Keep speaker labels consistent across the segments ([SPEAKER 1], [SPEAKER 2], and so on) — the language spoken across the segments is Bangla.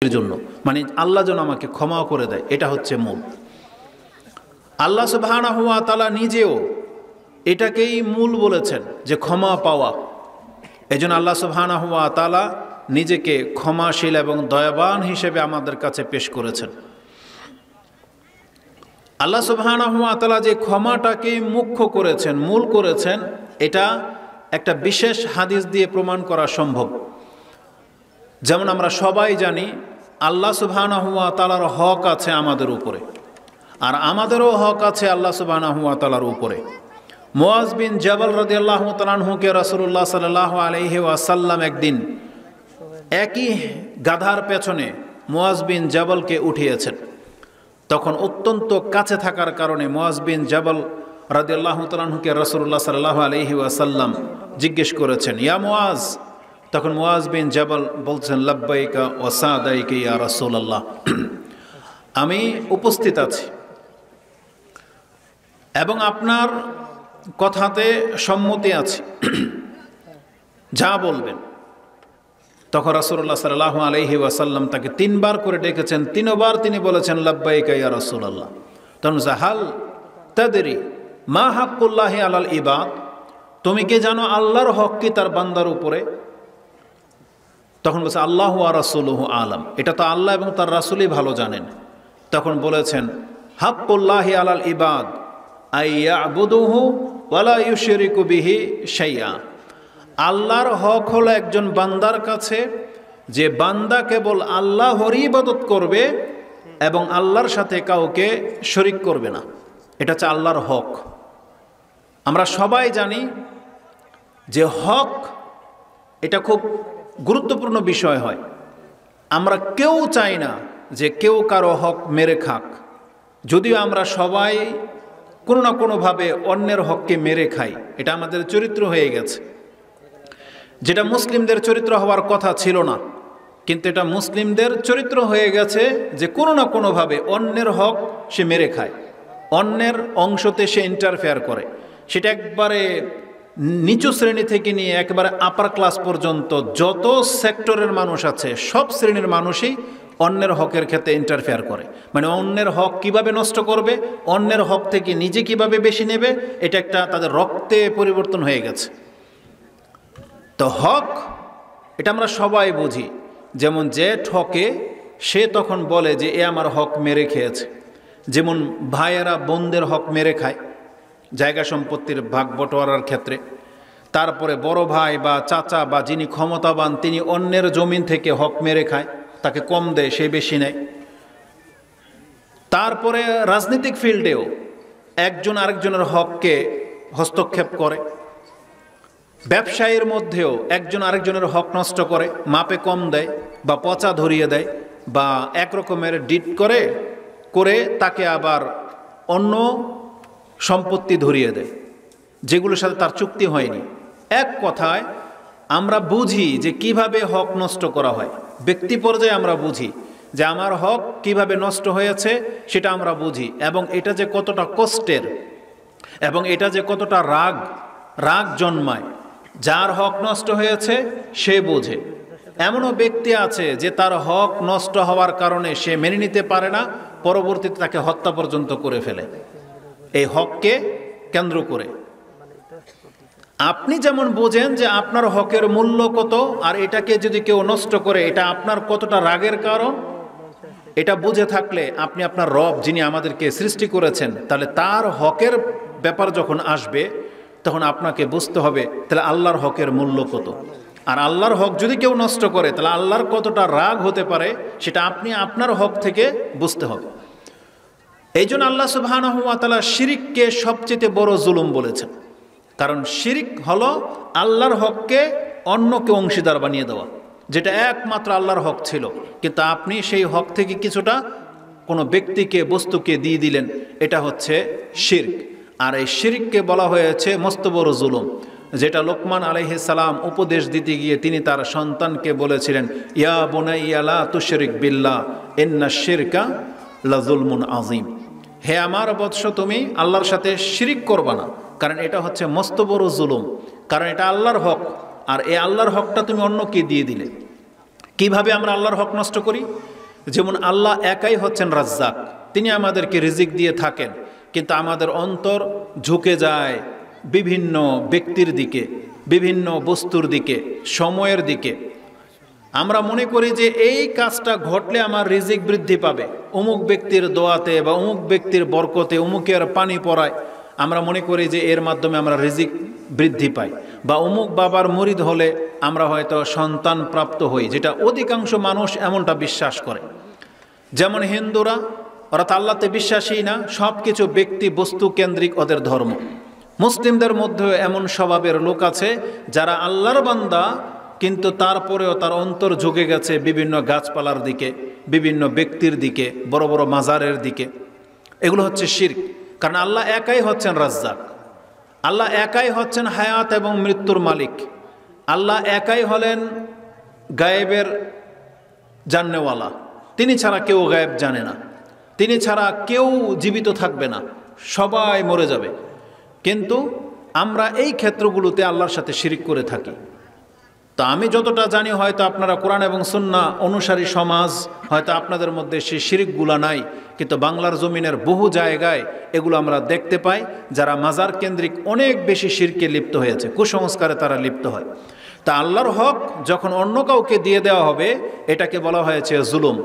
[SPEAKER 1] সৃষ্টির জন্য, মানে আল্লাহ যেন আমাকে ক্ষমা করে দেয়, এটা হচ্ছে মূল। আল্লাহ সুবহানাহু ওয়া তাআলা নিজেও এটাকেই মূল বলেছেন যে ক্ষমা পাওয়া। এজন্য আল্লাহ সুবহানাহু ওয়া তাআলা নিজেকে ক্ষমাশীল এবং দয়াবান হিসেবে আমাদের কাছে পেশ করেছেন। আল্লাহ সুবহানাহু ওয়া তাআলা যে ক্ষমাটাকে মুখ্য করেছেন, মূল করেছেন, এটা একটা বিশেষ হাদিস দিয়ে প্রমাণ করা সম্ভব। যেমন আমরা সবাই জানি আল্লাহ সুবহানাহু ওয়া তাআলার হক আছে আমাদের উপরে, আর আমাদেরও হক আছে আল্লাহ সুবহানাহু ওয়া তাআলার উপরে। মুআজ বিন জাবাল রাদিয়াল্লাহু তাআলা আনহুকে রাসূলুল্লাহ সাল্লাল্লাহু আলাইহি ওয়াসাল্লাম একদিন একই গাধার পেছনে মুআজ বিন জাবালকে উঠিয়েছেন। তখন অত্যন্ত কাছে থাকার কারণে মুআজ বিন জাবাল রাদিয়াল্লাহু তাআলা আনহুকে রাসূলুল্লাহ সাল্লাল্লাহু আলাইহি ওয়াসাল্লাম জিজ্ঞেস করেছেন, ইয়া মুআজ। তখন মুআজ বিন জাবাল বলছেন, লাব্বাইকা ওয়া সাদাইকা ইয়া রাসূলুল্লাহ, আমি উপস্থিত আছি এবং আপনার কথাতে সম্মতি আছে, যা বলবেন। তখন রাসূলুল্লাহ সাল্লাল্লাহু আলাইহি ওয়াসাল্লাম তাকে 3 বার করে ডেকেছেন, 3 বার তিনি বলেছেন লাব্বাইকা ইয়া রাসূলুল্লাহ। তখন জাহাল তাদরি মা হাক্কুল্লাহি আলাল ইবাদ, তুমি কি জানো আল্লাহর হক কি তার বান্দার উপরে? তখন বলছে আল্লাহু ওয়া রাসূলুহু আলাম, এটা তো আল্লাহ এবং তার রাসূলই ভালো জানেন। তখন বলেছেন হাক্কুল্লাহি আলাল ইবাদ আইয়াবুদুহু ওয়া লা ইউশরিকু বিহি শাইআ, আল্লাহর হক হলো একজন বান্দার কাছে যে বান্দা কেবল আল্লাহরই ইবাদত করবে এবং আল্লাহর সাথে কাউকে শরিক করবে না। এটা হচ্ছে আল্লাহর হক। আমরা সবাই জানি যে হক এটা খুব গুরুত্বপূর্ণ বিষয় হয়। আমরা কেউ চাই না যে কেউ কারো হক মেরে খাক, যদিও আমরা সবাই কোনো না কোনোভাবে অন্যের হককে মেরে খাই, এটা আমাদের চরিত্র হয়ে গেছে। যেটা মুসলিমদের চরিত্র হওয়ার কথা ছিল না, কিন্তু এটা মুসলিমদের চরিত্র হয়ে গেছে যে কোনো না কোনোভাবে অন্যের হক সে মেরে খায়, অন্যের অংশতে সে ইন্টারফেয়ার করে। সেটা একবারে নিচু শ্রেণী থেকে নিয়ে একেবারে আপার ক্লাস পর্যন্ত যত সেক্টরের মানুষ আছে সব শ্রেণীর মানুষই অন্যের হকের ক্ষেত্রে ইন্টারফেয়ার করে। মানে অন্যের হক কিভাবে নষ্ট করবে, অন্যের হক থেকে নিজে কিভাবে বেশি নেবে, এটা একটা তাদের রক্তে পরিবর্তন হয়ে গেছে। তো হক এটা আমরা সবাই বুঝি। যেমন যে ঠকে সে তখন বলে যে এ আমার হক মেরে খেয়েছে। যেমন ভাইয়েরা বোনদের হক মেরে খায় জায়গা সম্পত্তির ভাগ বটোয়ারার ক্ষেত্রে। তারপরে বড় ভাই বা চাচা বা যিনি ক্ষমতাবান তিনি অন্যের জমিন থেকে হক মেরে খায়, তাকে কম দেয়, সে বেশি নেয়। তারপরে রাজনৈতিক ফিল্ডেও একজন আরেকজনের হককে হস্তক্ষেপ করে। ব্যবসায়ীর মধ্যেও একজন আরেকজনের হক নষ্ট করে, মাপে কম দেয় বা পচা ধরিয়ে দেয় বা একরকমের ডিট করে করে তাকে আবার অন্য সম্পত্তি ধরিয়ে দেয় যেগুলোর সাথে তার চুক্তি হয়নি। এক কথায় আমরা বুঝি যে কিভাবে হক নষ্ট করা হয়। ব্যক্তি পর্যায়ে আমরা বুঝি যে আমার হক কিভাবে নষ্ট হয়েছে, সেটা আমরা বুঝি, এবং এটা যে কতটা কষ্টের এবং এটা যে কতটা রাগ জন্মায়। যার হক নষ্ট হয়েছে সে বোঝে। এমনও ব্যক্তি আছে যে তার হক নষ্ট হওয়ার কারণে সে মেনে নিতে পারে না, পরবর্তীতে তাকে হত্যা পর্যন্ত করে ফেলে এই হককে কেন্দ্র করে। আপনি যেমন বোঝেন যে আপনার হকের মূল্য কত, আর এটাকে যদি কেউ নষ্ট করে এটা আপনার কতটা রাগের কারণ, এটা বুঝে থাকলে আপনি আপনার রব যিনি আমাদেরকে সৃষ্টি করেছেন, তাহলে তার হকের ব্যাপার যখন আসবে তখন আপনাকে বুঝতে হবে তাহলে আল্লাহর হকের মূল্য কত। আর আল্লাহর হক যদি কেউ নষ্ট করে তাহলে আল্লাহর কতটা রাগ হতে পারে সেটা আপনি আপনার হক থেকে বুঝতে হবে। এই জন্য আল্লাহ সুবহানাহু ওয়া তাআলা শিরিককে সবচেয়ে বড় জুলুম বলেছেন। কারণ শিরিক হলো আল্লাহর হককে অন্যকে অংশীদার বানিয়ে দেওয়া, যেটা একমাত্র আল্লাহর হক ছিল, কিন্তু আপনি সেই হক থেকে কিছুটা কোনো ব্যক্তিকে বস্তুকে দিয়ে দিলেন, এটা হচ্ছে শিরক। আর এই শিরককে বলা হয়েছে মস্ত বড় জুলুম, যেটা লোকমান আলাইহিস সালাম উপদেশ দিতে গিয়ে তিনি তার সন্তানকে বলেছিলেন, ইয়া বুনাইয়া লা তুশরিক বিল্লাহ ইন্নাশ শিরকা লাযুলমুন আযীম, হে আমার বৎস তুমি আল্লাহর সাথে শিরিক করবা না, কারণ এটা হচ্ছে মস্ত বড় জুলুম, কারণ এটা আল্লাহর হক, আর এই আল্লাহর হকটা তুমি অন্যকে দিয়ে দিলে। কিভাবে আমরা আল্লাহর হক নষ্ট করি? যেমন আল্লাহ একাই হচ্ছেন রাজ্জাক, তিনি আমাদেরকে রিজিক দিয়ে থাকেন, কিন্তু আমাদের অন্তর ঝুঁকে যায় বিভিন্ন ব্যক্তির দিকে, বিভিন্ন বস্তুর দিকে, সময়ের দিকে। আমরা মনে করি যে এই কাজটা ঘটলে আমার রিজিক বৃদ্ধি পাবে, অমুক ব্যক্তির দোয়াতে বা অমুক ব্যক্তির বরকতে, অমুকের পানি পড়ায় আমরা মনে করি যে এর মাধ্যমে আমরা রিজিক বৃদ্ধি পাই, বা অমুক বাবার মুরিদ হলে আমরা হয়তো সন্তান প্রাপ্ত হই, যেটা অধিকাংশ মানুষ এমনটা বিশ্বাস করে। যেমন হিন্দুরা, ওরা তো আল্লাহতে বিশ্বাসী না, সব কিছু ব্যক্তি বস্তু কেন্দ্রিক ওদের ধর্ম। মুসলিমদের মধ্যেও এমন স্বভাবের লোক আছে যারা আল্লাহর বান্দা, কিন্তু তারপরেও তার অন্তর ঝুঁকে গেছে বিভিন্ন গাছপালার দিকে, বিভিন্ন ব্যক্তির দিকে, বড় বড় মাজারের দিকে। এগুলো হচ্ছে শিরক। কারণ আল্লাহ একাই হচ্ছেন রাজ্জাক, আল্লাহ একাই হচ্ছেন হায়াত এবং মৃত্যুর মালিক, আল্লাহ একাই হলেন গায়েবের জাননেওয়ালা। তিনি ছাড়া কেউ গায়েব জানে না, তিনি ছাড়া কেউ জীবিত থাকবে না, সবাই মরে যাবে। কিন্তু আমরা এই ক্ষেত্রগুলোতে আল্লাহর সাথে শিরিক করে থাকি। তো আমি যতটা জানি, হয়তো আপনারা কোরআন এবং সুন্নাহ অনুসারী সমাজ, হয়তো আপনাদের মধ্যে সেই শিরিকগুলো নাই, কিন্তু বাংলার জমিনের বহু জায়গায় এগুলো আমরা দেখতে পাই, যারা মাজার কেন্দ্রিক অনেক বেশি শিরকে লিপ্ত হয়েছে, কুসংস্কারে তারা লিপ্ত হয়। তা আল্লাহর হক যখন অন্য কাউকে দিয়ে দেওয়া হবে, এটাকে বলা হয়েছে জুলুম।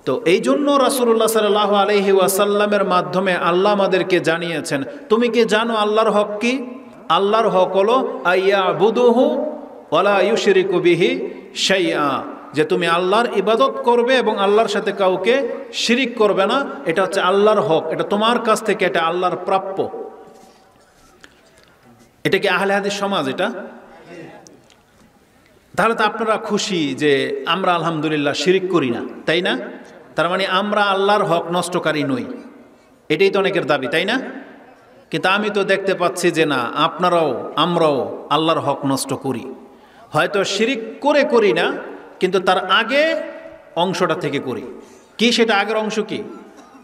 [SPEAKER 1] তো এই জন্য রাসূলুল্লাহ সাল্লাল্লাহু আলাইহি ওয়াসাল্লামের মাধ্যমে আল্লাহ আমাদেরকে জানিয়েছেন, তুমি কি জানো আল্লাহর হক কি? আল্লাহর হক হলো আইয়াবুদুহু ওয়ালা ইউশরিকু বিহি শাইআ, যে তুমি আল্লাহর ইবাদত করবে এবং আল্লাহর সাথে কাউকে শিরিক করবে না। এটা হচ্ছে আল্লাহর হক, এটা তোমার কাছ থেকে, এটা আল্লাহর প্রাপ্য। এটা কি আহলে হাদিস সমাজ? এটা তাহলে তো আপনারা খুশি যে আমরা আলহামদুলিল্লাহ শিরিক করি না, তাই না? তার মানে আমরা আল্লাহর হক নষ্টকারী নই, এটাই তো অনেকের দাবি, তাই না? কিন্তু আমি তো দেখতে পাচ্ছি যে না, আপনারাও আমরাও আল্লাহর হক নষ্ট করি। হয়তো শিরিক করে করি না, কিন্তু তার আগে অংশটা থেকে করি। কি সেটা আগের অংশ কি?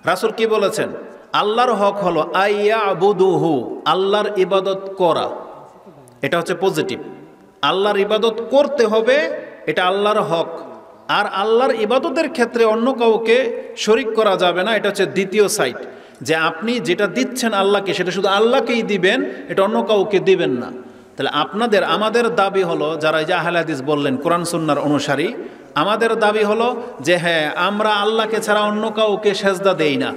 [SPEAKER 1] রাসূল কি বলেছেন? আল্লাহর হক হলো আইয়াবুদুহু, আল্লাহর ইবাদত করা। এটা হচ্ছে পজিটিভ, আল্লাহর ইবাদত করতে হবে, এটা আল্লাহর হক। আর আল্লাহর ইবাদতের ক্ষেত্রে অন্য কাউকে শরিক করা যাবে না, এটা হচ্ছে দ্বিতীয় সাইড, যে আপনি যেটা দিচ্ছেন আল্লাহকে, সেটা শুধু আল্লাহকেই দিবেন, এটা অন্য কাউকে দিবেন না। তাহলে আমাদের দাবি হলো, যারা এই যে আহলে হাদিস বললেন কোরআন সুন্নাহর অনুসারী, আমাদের দাবি হলো যে হ্যাঁ, আমরা আল্লাহকে ছাড়া অন্য কাউকে সেজদা দেই না,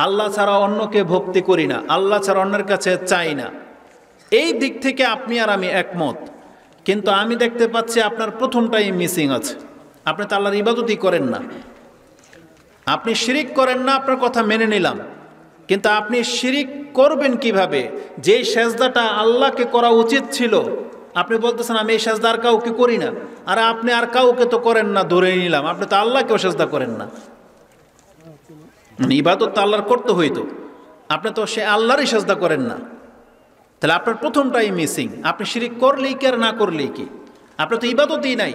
[SPEAKER 1] আল্লাহ ছাড়া অন্যকে ভক্তি করি না, আল্লাহ ছাড়া অন্যের কাছে চাই না। এই দিক থেকে আপনি আর আমি একমত। কিন্তু আমি দেখতে পাচ্ছি আপনার প্রথমটাই মিসিং আছে। আপনি তো আল্লাহর ইবাদতই করেন না, আপনি শিরিক করেন না, আপনার কথা মেনে নিলাম। কিন্তু আপনি শিরিক করবেন কিভাবে? যেই সেজদাটা আল্লাহকে করা উচিত ছিল, আপনি বলতেছেন আমি এই সেজদা আর কাউকে করি না। আর আপনি আর কাউকে তো করেন না, ধরে নিলাম, আপনি তো আল্লাহকেও সেজদা করেন না। ইবাদত তো আল্লাহর করতে হইতো, আপনি তো সে আল্লাহরই সেজদা করেন না। তাহলে আপনার প্রথমটাই মিসিং। আপনি শিরিক করলেই কি আর না করলেই কি? আপনার তো ইবাদতই নাই।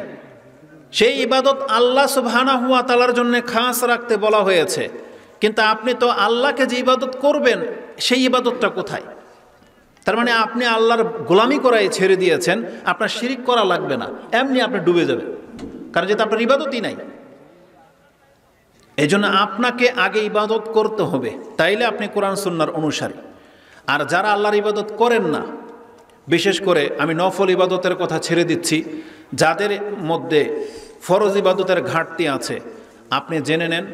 [SPEAKER 1] সেই ইবাদত আল্লাহ সুবহানাহু ওয়া তাআলার জন্য খাস রাখতে বলা হয়েছে, কিন্তু আপনি তো আল্লাহকে যে ইবাদত করবেন, সেই ইবাদতটা কোথায়? তার মানে আপনি আল্লাহর গোলামি করাই ছেড়ে দিয়েছেন, আপনার শিরিক করা লাগবে না, এমনি আপনি ডুবে যাবেন, কারণ যেটা আপনার ইবাদতই নাই। এই জন্য আপনাকে আগে ইবাদত করতে হবে, তাইলে আপনি কোরআন সুন্নাহর অনুসারী। আর যারা আল্লাহর ইবাদত করেন না, বিশেষ করে আমি নফল ইবাদতের কথা ছেড়ে দিচ্ছি, যাদের মধ্যে ফরজ ইবাদতের ঘাটতি আছে, আপনি জেনে নেন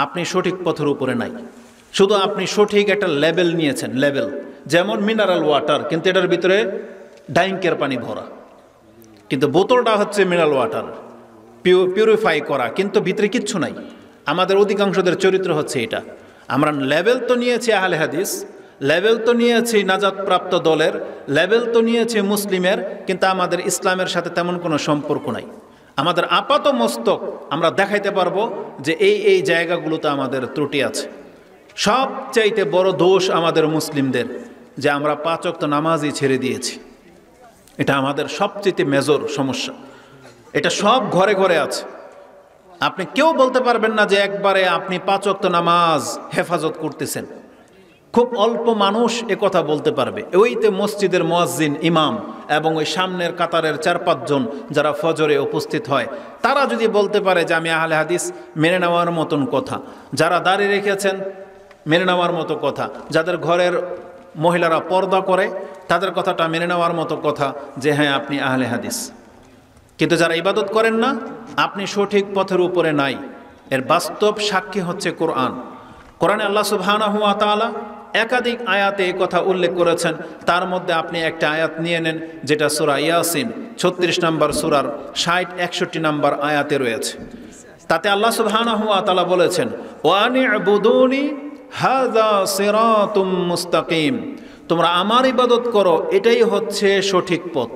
[SPEAKER 1] আপনি সঠিক পথের উপরে নাই। শুধু আপনি সঠিক একটা লেভেল নিয়েছেন, লেভেল যেমন মিনারেল ওয়াটার, কিন্তু এটার ভিতরে ডাইঙ্কের পানি ভরা, কিন্তু বোতলটা হচ্ছে মিনারেল ওয়াটার পিউরিফাই করা, কিন্তু ভিতরে কিচ্ছু নাই। আমাদের অধিকাংশদের চরিত্র হচ্ছে এটা। আমরা লেভেল তো নিয়েছি আহলে হাদিস, লেভেল তো নিয়েছি নাজাতপ্রাপ্ত দলের, লেভেল তো নিয়েছি মুসলিমের, কিন্তু আমাদের ইসলামের সাথে তেমন কোনো সম্পর্ক নাই। আমাদের আপাত মস্তক আমরা দেখাইতে পারবো যে এই জায়গাগুলোতে আমাদের ত্রুটি আছে। সবচাইতে বড় দোষ আমাদের মুসলিমদের যে আমরা 5 ওয়াক্ত নামাজই ছেড়ে দিয়েছি। এটা আমাদের সবচেয়ে মেজর সমস্যা। এটা সব ঘরে ঘরে আছে। আপনি কেউ বলতে পারবেন না যে একবারে আপনি 5 ওয়াক্ত নামাজ হেফাজত করতেছেন। খুব অল্প মানুষ কথা বলতে পারবে। ওইতে মসজিদের মুয়াজ্জিন, ইমাম এবং ওই সামনের কাতারের 4-5 জন যারা ফজরে উপস্থিত হয়, তারা যদি বলতে পারে যে আমি আহলে হাদিস, মেনে নেওয়ার মতন কথা। যারা দাড়ি রেখেছেন, মেনে নেওয়ার মতো কথা। যাদের ঘরের মহিলারা পর্দা করে, তাদের কথাটা মেনে নেওয়ার মতো কথা যে হ্যাঁ আপনি আহলে হাদিস। কিন্তু যারা ইবাদত করেন না, আপনি সঠিক পথের উপরে নাই। এর বাস্তব সাক্ষী হচ্ছে কোরআন। কোরআনে আল্লাহ সুবহানাহু ওয়া তাআলা একাধিক আয়াতে এই কথা উল্লেখ করেছেন। তার মধ্যে আপনি একটা আয়াত নিয়ে নেন, যেটা সূরা ইয়াসিন 36 নম্বর সূরার 60-61 নম্বর আয়াতে রয়েছে। তাতে আল্লাহ সুবহানাহু ওয়া তাআলা বলেছেন, ওয়া আনি'বুদুনি হাযা সিরাতুম মুস্তাকিম, তোমরা আমার ইবাদত করো, এটাই হচ্ছে সঠিক পথ।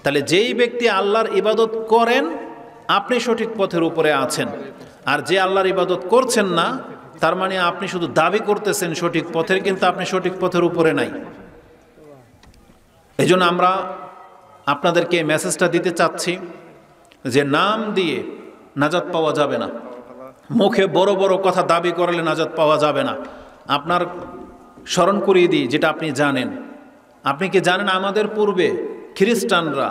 [SPEAKER 1] তাহলে যেই ব্যক্তি আল্লাহর ইবাদত করেন, আপনি সঠিক পথের উপরে আছেন। আর যে আল্লাহর ইবাদত করছেন না, তার মানে আপনি শুধু দাবি করতেছেন সঠিক পথের, কিন্তু আপনি সঠিক পথের উপরে নাই। এই জন্য আমরা আপনাদেরকে মেসেজটা দিতে চাচ্ছি যে নাম দিয়ে নাজাত পাওয়া যাবে না। মুখে বড় বড় কথা দাবি করলে নাজাত পাওয়া যাবে না। আপনার স্মরণ করিয়ে দিই যেটা আপনি জানেন। আপনি কি জানেন আমাদের পূর্বে খ্রিস্টানরা,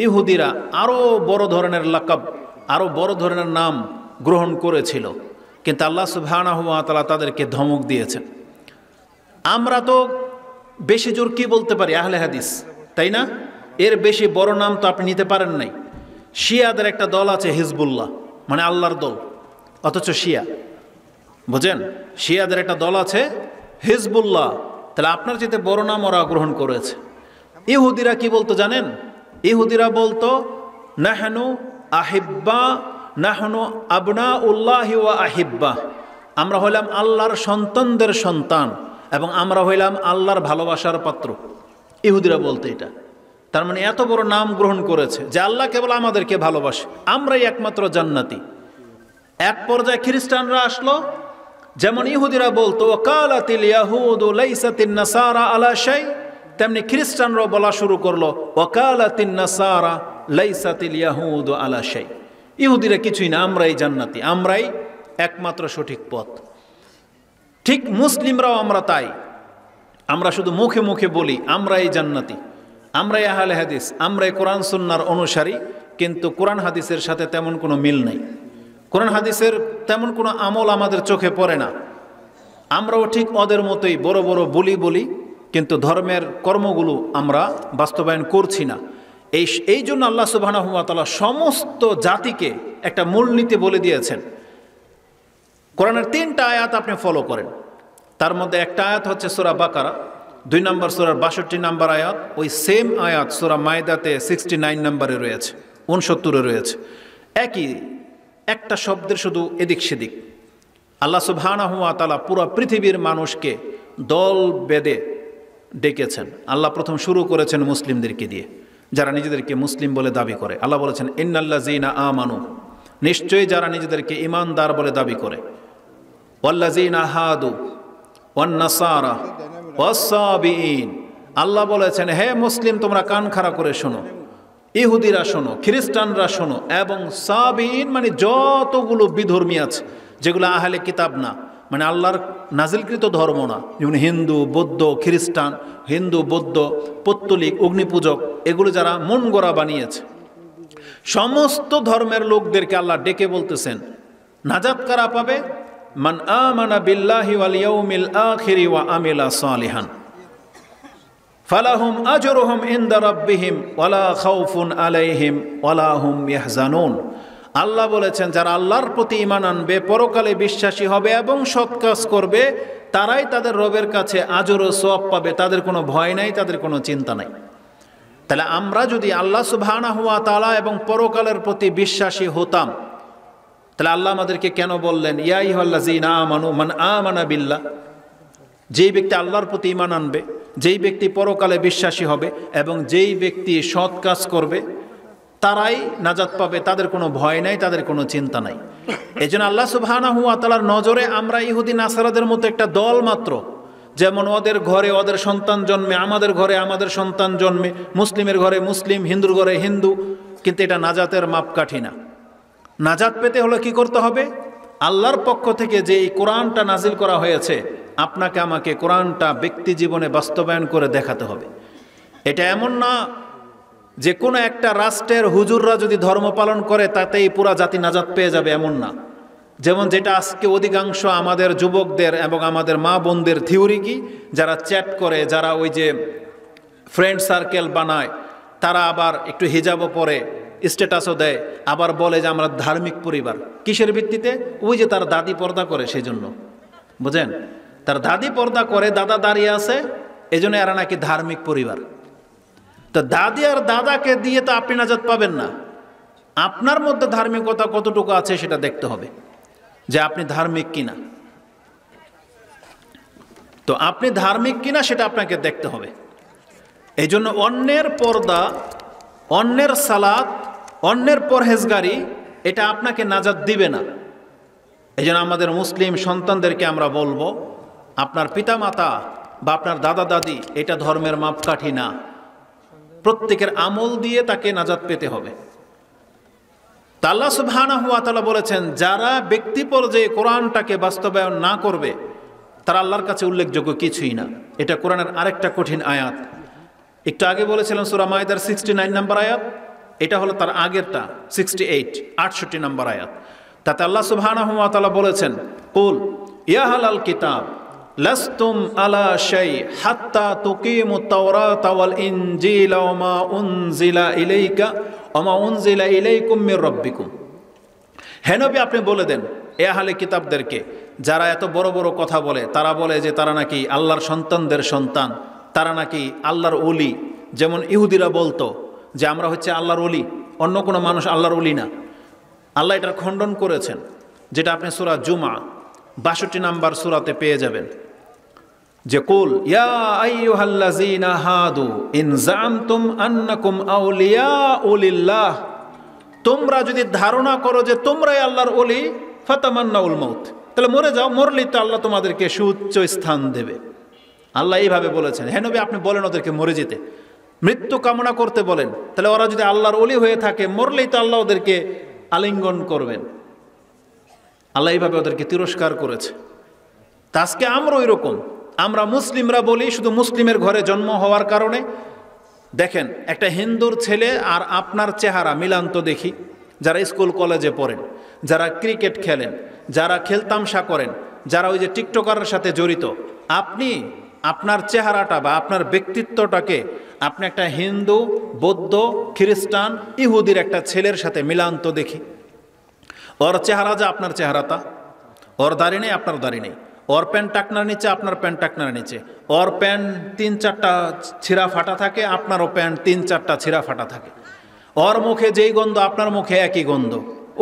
[SPEAKER 1] ইহুদিরা আরও বড় ধরনের লাকাব, আরও বড় ধরনের নাম গ্রহণ করেছিল, কিন্তু আল্লাহ সুবহানাহু ওয়া তাআলা তাদেরকে ধমক দিয়েছেন। আমরা তো বেশি জোর কি বলতে পারি? আহলে হাদিস, তাই না? এর বেশি বড় নাম তো আপনি নিতে পারেন নাই। শিয়াদের একটা দল আছে হিজবুল্লাহ, মানে আল্লাহর দল, অথচ শিয়া। বুঝেন, শিয়াদের একটা দল আছে হিজবুল্লাহ। তাহলে আপনার চেয়ে বড় নাম ওরা গ্রহণ করেছে। ইহুদিরা কি বলতো জানেন? ইহুদিরা বলতো নাহনু আহিব্বা, নাহনু আবনাউল্লাহি ওয়া আহিব্বা, আমরা হইলাম আল্লাহর সন্তানদের সন্তান এবং আমরা হইলাম আল্লাহর ভালোবাসার পাত্র। ইহুদিরা বলতো এটা। তার মানে এত বড় নাম গ্রহণ করেছে যে আল্লাহ কেবল আমাদেরকে ভালোবাসে, আমরাই একমাত্র জান্নাতি। এক পর্যায়ে খ্রিস্টানরা আসলো, যেমন ইহুদিরা বলতো ওয়াকালাতিল ইয়াহুদু লাইসাতিন নাসারা আলা শাই, তেমনি খ্রিস্টানরাও বলা শুরু করলো ওয়াকালাতিন নাসারা লাইসাতিল ইয়াহুদু আলা শাই, ইহুদিরা কিছুই না, আমরাই জান্নাতি, আমরাই একমাত্র সঠিক পথ। ঠিক মুসলিমরাও আমরা তাই। আমরা শুধু মুখে মুখে বলি আমরাই জান্নাতি, আমরাই আহলে হাদিস, আমরাই কোরআন সুন্নাহর অনুসারী, কিন্তু কোরআন হাদিসের সাথে তেমন কোনো মিল নেই। কোরআন হাদিসের তেমন কোনো আমল আমাদের চোখে পড়ে না। আমরাও ঠিক ওদের মতোই বড় বড় বলি, কিন্তু ধর্মের কর্মগুলো আমরা বাস্তবায়ন করছি না। এই জন্য আল্লাহ সুবহানাহু ওয়া তাআলা সমস্ত জাতিকে একটা মূলনীতি বলে দিয়েছেন। কোরআনের 3টা আয়াত আপনি ফলো করেন। তার মধ্যে একটা আয়াত হচ্ছে সূরা বাকারা 2 নম্বর সূরার 62 নম্বর আয়াত। ওই সেম আয়াত সূরা মায়দাতে 69 নম্বরে রয়েছে, 69-এ রয়েছে। একই একটা শব্দের শুধু এদিক সেদিক। আল্লাহ সুবহানাহু ওয়া তাআলা পুরো পৃথিবীর মানুষকে দল বেঁধে ডেকেছেন। আল্লাহ প্রথম শুরু করেছেন মুসলিমদেরকে দিয়ে, যারা নিজেদেরকে মুসলিম বলে দাবি করে। আল্লাহ বলেছেন ইন্নাল্লাযীনা আমানু, নিশ্চয়ই যারা নিজেদেরকে ঈমানদার বলে দাবি করে, ওয়াল্লাযীনা হাদু ওয়ান নাসারা ওয়াস-সাবিঈন, আল্লাহ বলেছেন হে মুসলিম তোমরা কান খাড়া করে শোনো, ইহুদিরা শোনো, খ্রিস্টানরা শোনো, এবং সাবিঈন মানে যতগুলো বিধর্মী আছে যেগুলো আহলে কিতাব না, মানে আল্লাহর নাজিলকৃত ধর্ম না, যেমন হিন্দু, বৌদ্ধ, খ্রিস্টান, হিন্দু, বৌদ্ধ, পৌত্তলিক, অগ্নিপূজক, এগুলো যারা মন গড়া বানিয়েছে, সমস্ত ধর্মের লোকদেরকে আল্লাহ ডেকে বলতেছেন নাজাত কারা পাবে? মান আমানা বিল্লাহি ওয়াল ইয়াউমিল আখিরি ওয়া আমিলা সালিহান ফালাহুম আজরুহুম ইনদা রাব্বিহিম ওয়ালা খাউফুন আলাইহিম ওয়ালা হুম ইয়াহজানুন। আল্লাহ বলেছেন যারা আল্লাহর প্রতি ঈমান আনবে, পরকালে বিশ্বাসী হবে এবং সৎ কাজ করবে, তারাই তাদের রবের কাছে আজর ও সওয়াব পাবে, তাদের কোনো ভয় নাই, তাদের কোনো চিন্তা নাই। তাহলে আমরা যদি আল্লাহ সুবহানাহু ওয়া তাআলা এবং পরকালের প্রতি বিশ্বাসী হতাম, তাহলে আল্লাহ আমাদেরকে কেন বললেন ইয়া আইয়ুহাল্লাযীনা আমানু মান আমানা বিল্লাহ? যেই ব্যক্তি আল্লাহর প্রতি ঈমান আনবে, যেই ব্যক্তি পরকালে বিশ্বাসী হবে এবং যেই ব্যক্তি সৎ কাজ করবে, তারাই নাজাত পাবে, তাদের কোনো ভয় নাই, তাদের কোনো চিন্তা নাই। এই জন্য আল্লাহ সুবহানাহু ওয়া তাআলার নজরে আমরা ইহুদি নাসারাদের মতো একটা দল মাত্র। যেমন ওদের ঘরে ওদের সন্তান জন্মে, আমাদের ঘরে আমাদের সন্তান জন্মে, মুসলিমের ঘরে মুসলিম, হিন্দুর ঘরে হিন্দু, কিন্তু এটা নাজাতের মাপকাঠি না। নাজাত পেতে হলে কি করতে হবে? আল্লাহর পক্ষ থেকে যে এই কোরআনটা নাজিল করা হয়েছে, আপনাকে আমাকে কোরআনটা ব্যক্তি জীবনে বাস্তবায়ন করে দেখাতে হবে। এটা এমন না যে কোনো একটা রাষ্ট্রের হুজুররা যদি ধর্ম পালন করে তাতেই পুরা জাতি নাজাত পেয়ে যাবে, এমন না। যেমন যেটা আজকে অধিকাংশ আমাদের যুবকদের এবং আমাদের মা বোনদের থিওরি কি, যারা চ্যাট করে, যারা ওই যে ফ্রেন্ড সার্কেল বানায়, তারা আবার একটু হিজাবও পরে, স্ট্যাটাসও দেয়, আবার বলে যে আমরা ধার্মিক পরিবার। কিসের ভিত্তিতে? ওই যে তার দাদি পর্দা করে, সেই জন্য। বুঝেন, তার দাদি পর্দা করে, দাদা দাঁড়িয়ে আছে, এই জন্য এরা নাকি ধার্মিক পরিবার। তো দাদি আর দাদাকে দিয়ে তো আপনি নাজাত পাবেন না। আপনার মধ্যে ধার্মিকতা কতটুকু আছে সেটা দেখতে হবে, যে আপনি ধার্মিক কিনা। তো আপনি ধার্মিক কিনা সেটা আপনাকে দেখতে হবে। এই জন্য অন্যের পর্দা, অন্যের সালাত, অন্যের পরহেজগারি এটা আপনাকে নাজাত দিবে না। এই জন্য আমাদের মুসলিম সন্তানদেরকে আমরা বলবো, আপনার পিতামাতা বা আপনার দাদা দাদি এটা ধর্মের মাপকাঠি না। প্রত্যেকের আমল দিয়ে তাকে নাজাত পেতে হবে। তা আল্লাহ সুবহানাহু ওয়া তাআলা বলেছেন, যারা ব্যক্তি পর্যায়ে কোরআনটাকে বাস্তবায়ন না করবে তারা আল্লাহর কাছে উল্লেখযোগ্য কিছুই না। এটা কোরআনের আরেকটা কঠিন আয়াত। একটু আগে বলেছিলাম সূরা মাইদার 69 নম্বর আয়াত, এটা হলো তার আগেরটা 68 68 নম্বর আয়াত। তাতে আল্লাহ সুবহানাহু ওয়া তাআলা বলেছেন, কুল ইয়া আহলাল কিতাব লাস্তুম আলা শাই হাত্তা তুকিমুত তাওরাতা ওয়াল ইনজিলা ওয়া মা উনজিলা ইলাইকা ওয়া মা উনজিলা ইলাইকুম মির রাব্বিকুম। হে নবী, আপনি বলে দেন এ আহলে কিতাবদেরকে, যারা এত বড় বড় কথা বলে, তারা বলে যে তারা নাকি আল্লাহর সন্তানদের সন্তান, তারা নাকি আল্লাহর ওলি। যেমন ইহুদিরা বলতো যে আমরা হচ্ছে আল্লাহর ওলি, অন্য কোনো মানুষ আল্লাহর ওলি না। আল্লাহ এটার খণ্ডন করেছেন, যেটা আপনি সূরা জুমা 62 নম্বর সূরাতে পেয়ে যাবেন, যে কুল ইয়া আইয়ুহাল্লাযীনা হাদু ইন যাআমতুম আন্নাকুম আউলিয়াউ লিল্লাহ, তোমরা যদি ধারণা করো যে তোমরাই আল্লাহর ওলি, ফাতামান্নাউল মাউত, তাহলে মরে যাও, মরলেই তো আল্লাহ তোমাদেরকে সুউচ্চ স্থান দেবে। আল্লাহ এইভাবে বলেছেন। হে নবী, আপনি বলেন ওদেরকে মরে যেতে, মৃত্যু কামনা করতে বলেন। তাহলে ওরা যদি আল্লাহর ওলি হয়ে থাকে, মরলেই তো আল্লাহ ওদেরকে আলিঙ্গন করবেন। আল্লাহ এইভাবে ওদেরকে তিরস্কার করেছে। তা আজকে আমরা ওই রকম, আমরা মুসলিমরা বলি শুধু মুসলিমের ঘরে জন্ম হওয়ার কারণে। দেখেন, একটা হিন্দুর ছেলে আর আপনার চেহারা মিলান তো দেখি। যারা স্কুল কলেজে পড়েন, যারা ক্রিকেট খেলেন, যারা খেলতামশা করেন, যারা ওই যে টিকটকারের সাথে জড়িত, আপনি আপনার চেহারাটা বা আপনার ব্যক্তিত্বটাকে আপনি একটা হিন্দু, বৌদ্ধ, খ্রিস্টান, ইহুদির একটা ছেলের সাথে মিলান তো দেখি। ওর চেহারা যা আপনার চেহারাটা, ওর দাড়ি নেই আপনার দাড়ি নেই, ওর প্যান্ট টাকনার নিচে আপনার প্যান্ট টাকনার নিচে, ওর প্যান্ট 3-4টা ছিঁড়া ফাটা থাকে, আপনারও প্যান্ট 3-4টা ছিঁড়া ফাটা থাকে, ওর মুখে যেই গন্ধ আপনার মুখে একই গন্ধ,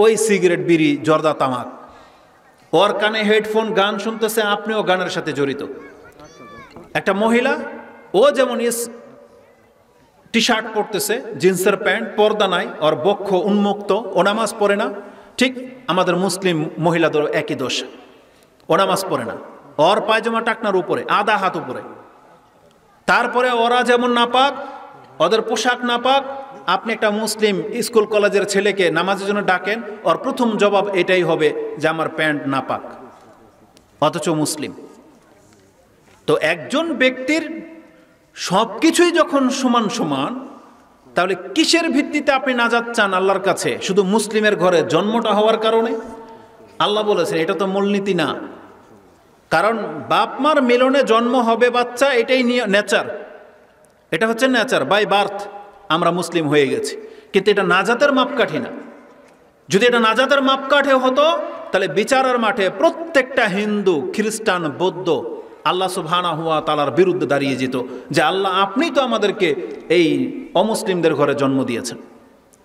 [SPEAKER 1] ওই সিগারেট, বিড়ি, জর্দা, তামাক। ওর কানে হেডফোন, গান শুনতেছে, আপনিও গানের সাথে জড়িত। একটা মহিলা, ও যেমন টি শার্ট পরতেছে, জিন্সের প্যান্ট, পর্দা নাই, ওর বক্ষ উন্মুক্ত, ও নামাজ পড়ে না। ঠিক আমাদের মুসলিম মহিলাদের একই দোষ, ও নামাজ পড়ে না, ওর পায়জামা টাকনার উপরে, আধা হাত উপরে। তারপরে ওরা যেমন নাপাক, ওদের পোশাক নাপাক। আপনি একটা মুসলিম স্কুল কলেজের ছেলেকে নামাজের জন্য ডাকেন, ওর প্রথম জবাব এটাই হবে যে আমার প্যান্ট নাপাক, অথচ মুসলিম। তো একজন ব্যক্তির সব কিছুই যখন সমান সমান, তাহলে কিসের ভিত্তিতে আপনি নাজাত চান আল্লাহর কাছে? শুধু মুসলিমের ঘরে জন্মটা হওয়ার কারণে? আল্লাহ বলেছেন এটা তো মূলনীতি না। কারণ বাপ মার মিলনে জন্ম হবে বাচ্চা, এটাই নেচার, এটা হচ্ছে নেচার, বাই বার্থ আমরা মুসলিম হয়ে গেছি। কিন্তু এটা নাজাতের মাপকাঠি না। যদি এটা নাজাতের মাপকাঠি হতো, তাহলে বিচারের মাঠে প্রত্যেকটা হিন্দু, খ্রিস্টান, বৌদ্ধ আল্লাহ সুবহানাহু ওয়া তাআলার বিরুদ্ধে দাঁড়িয়ে যেত যে আল্লাহ, আপনি তো আমাদেরকে এই অমুসলিমদের ঘরে জন্ম দিয়েছেন,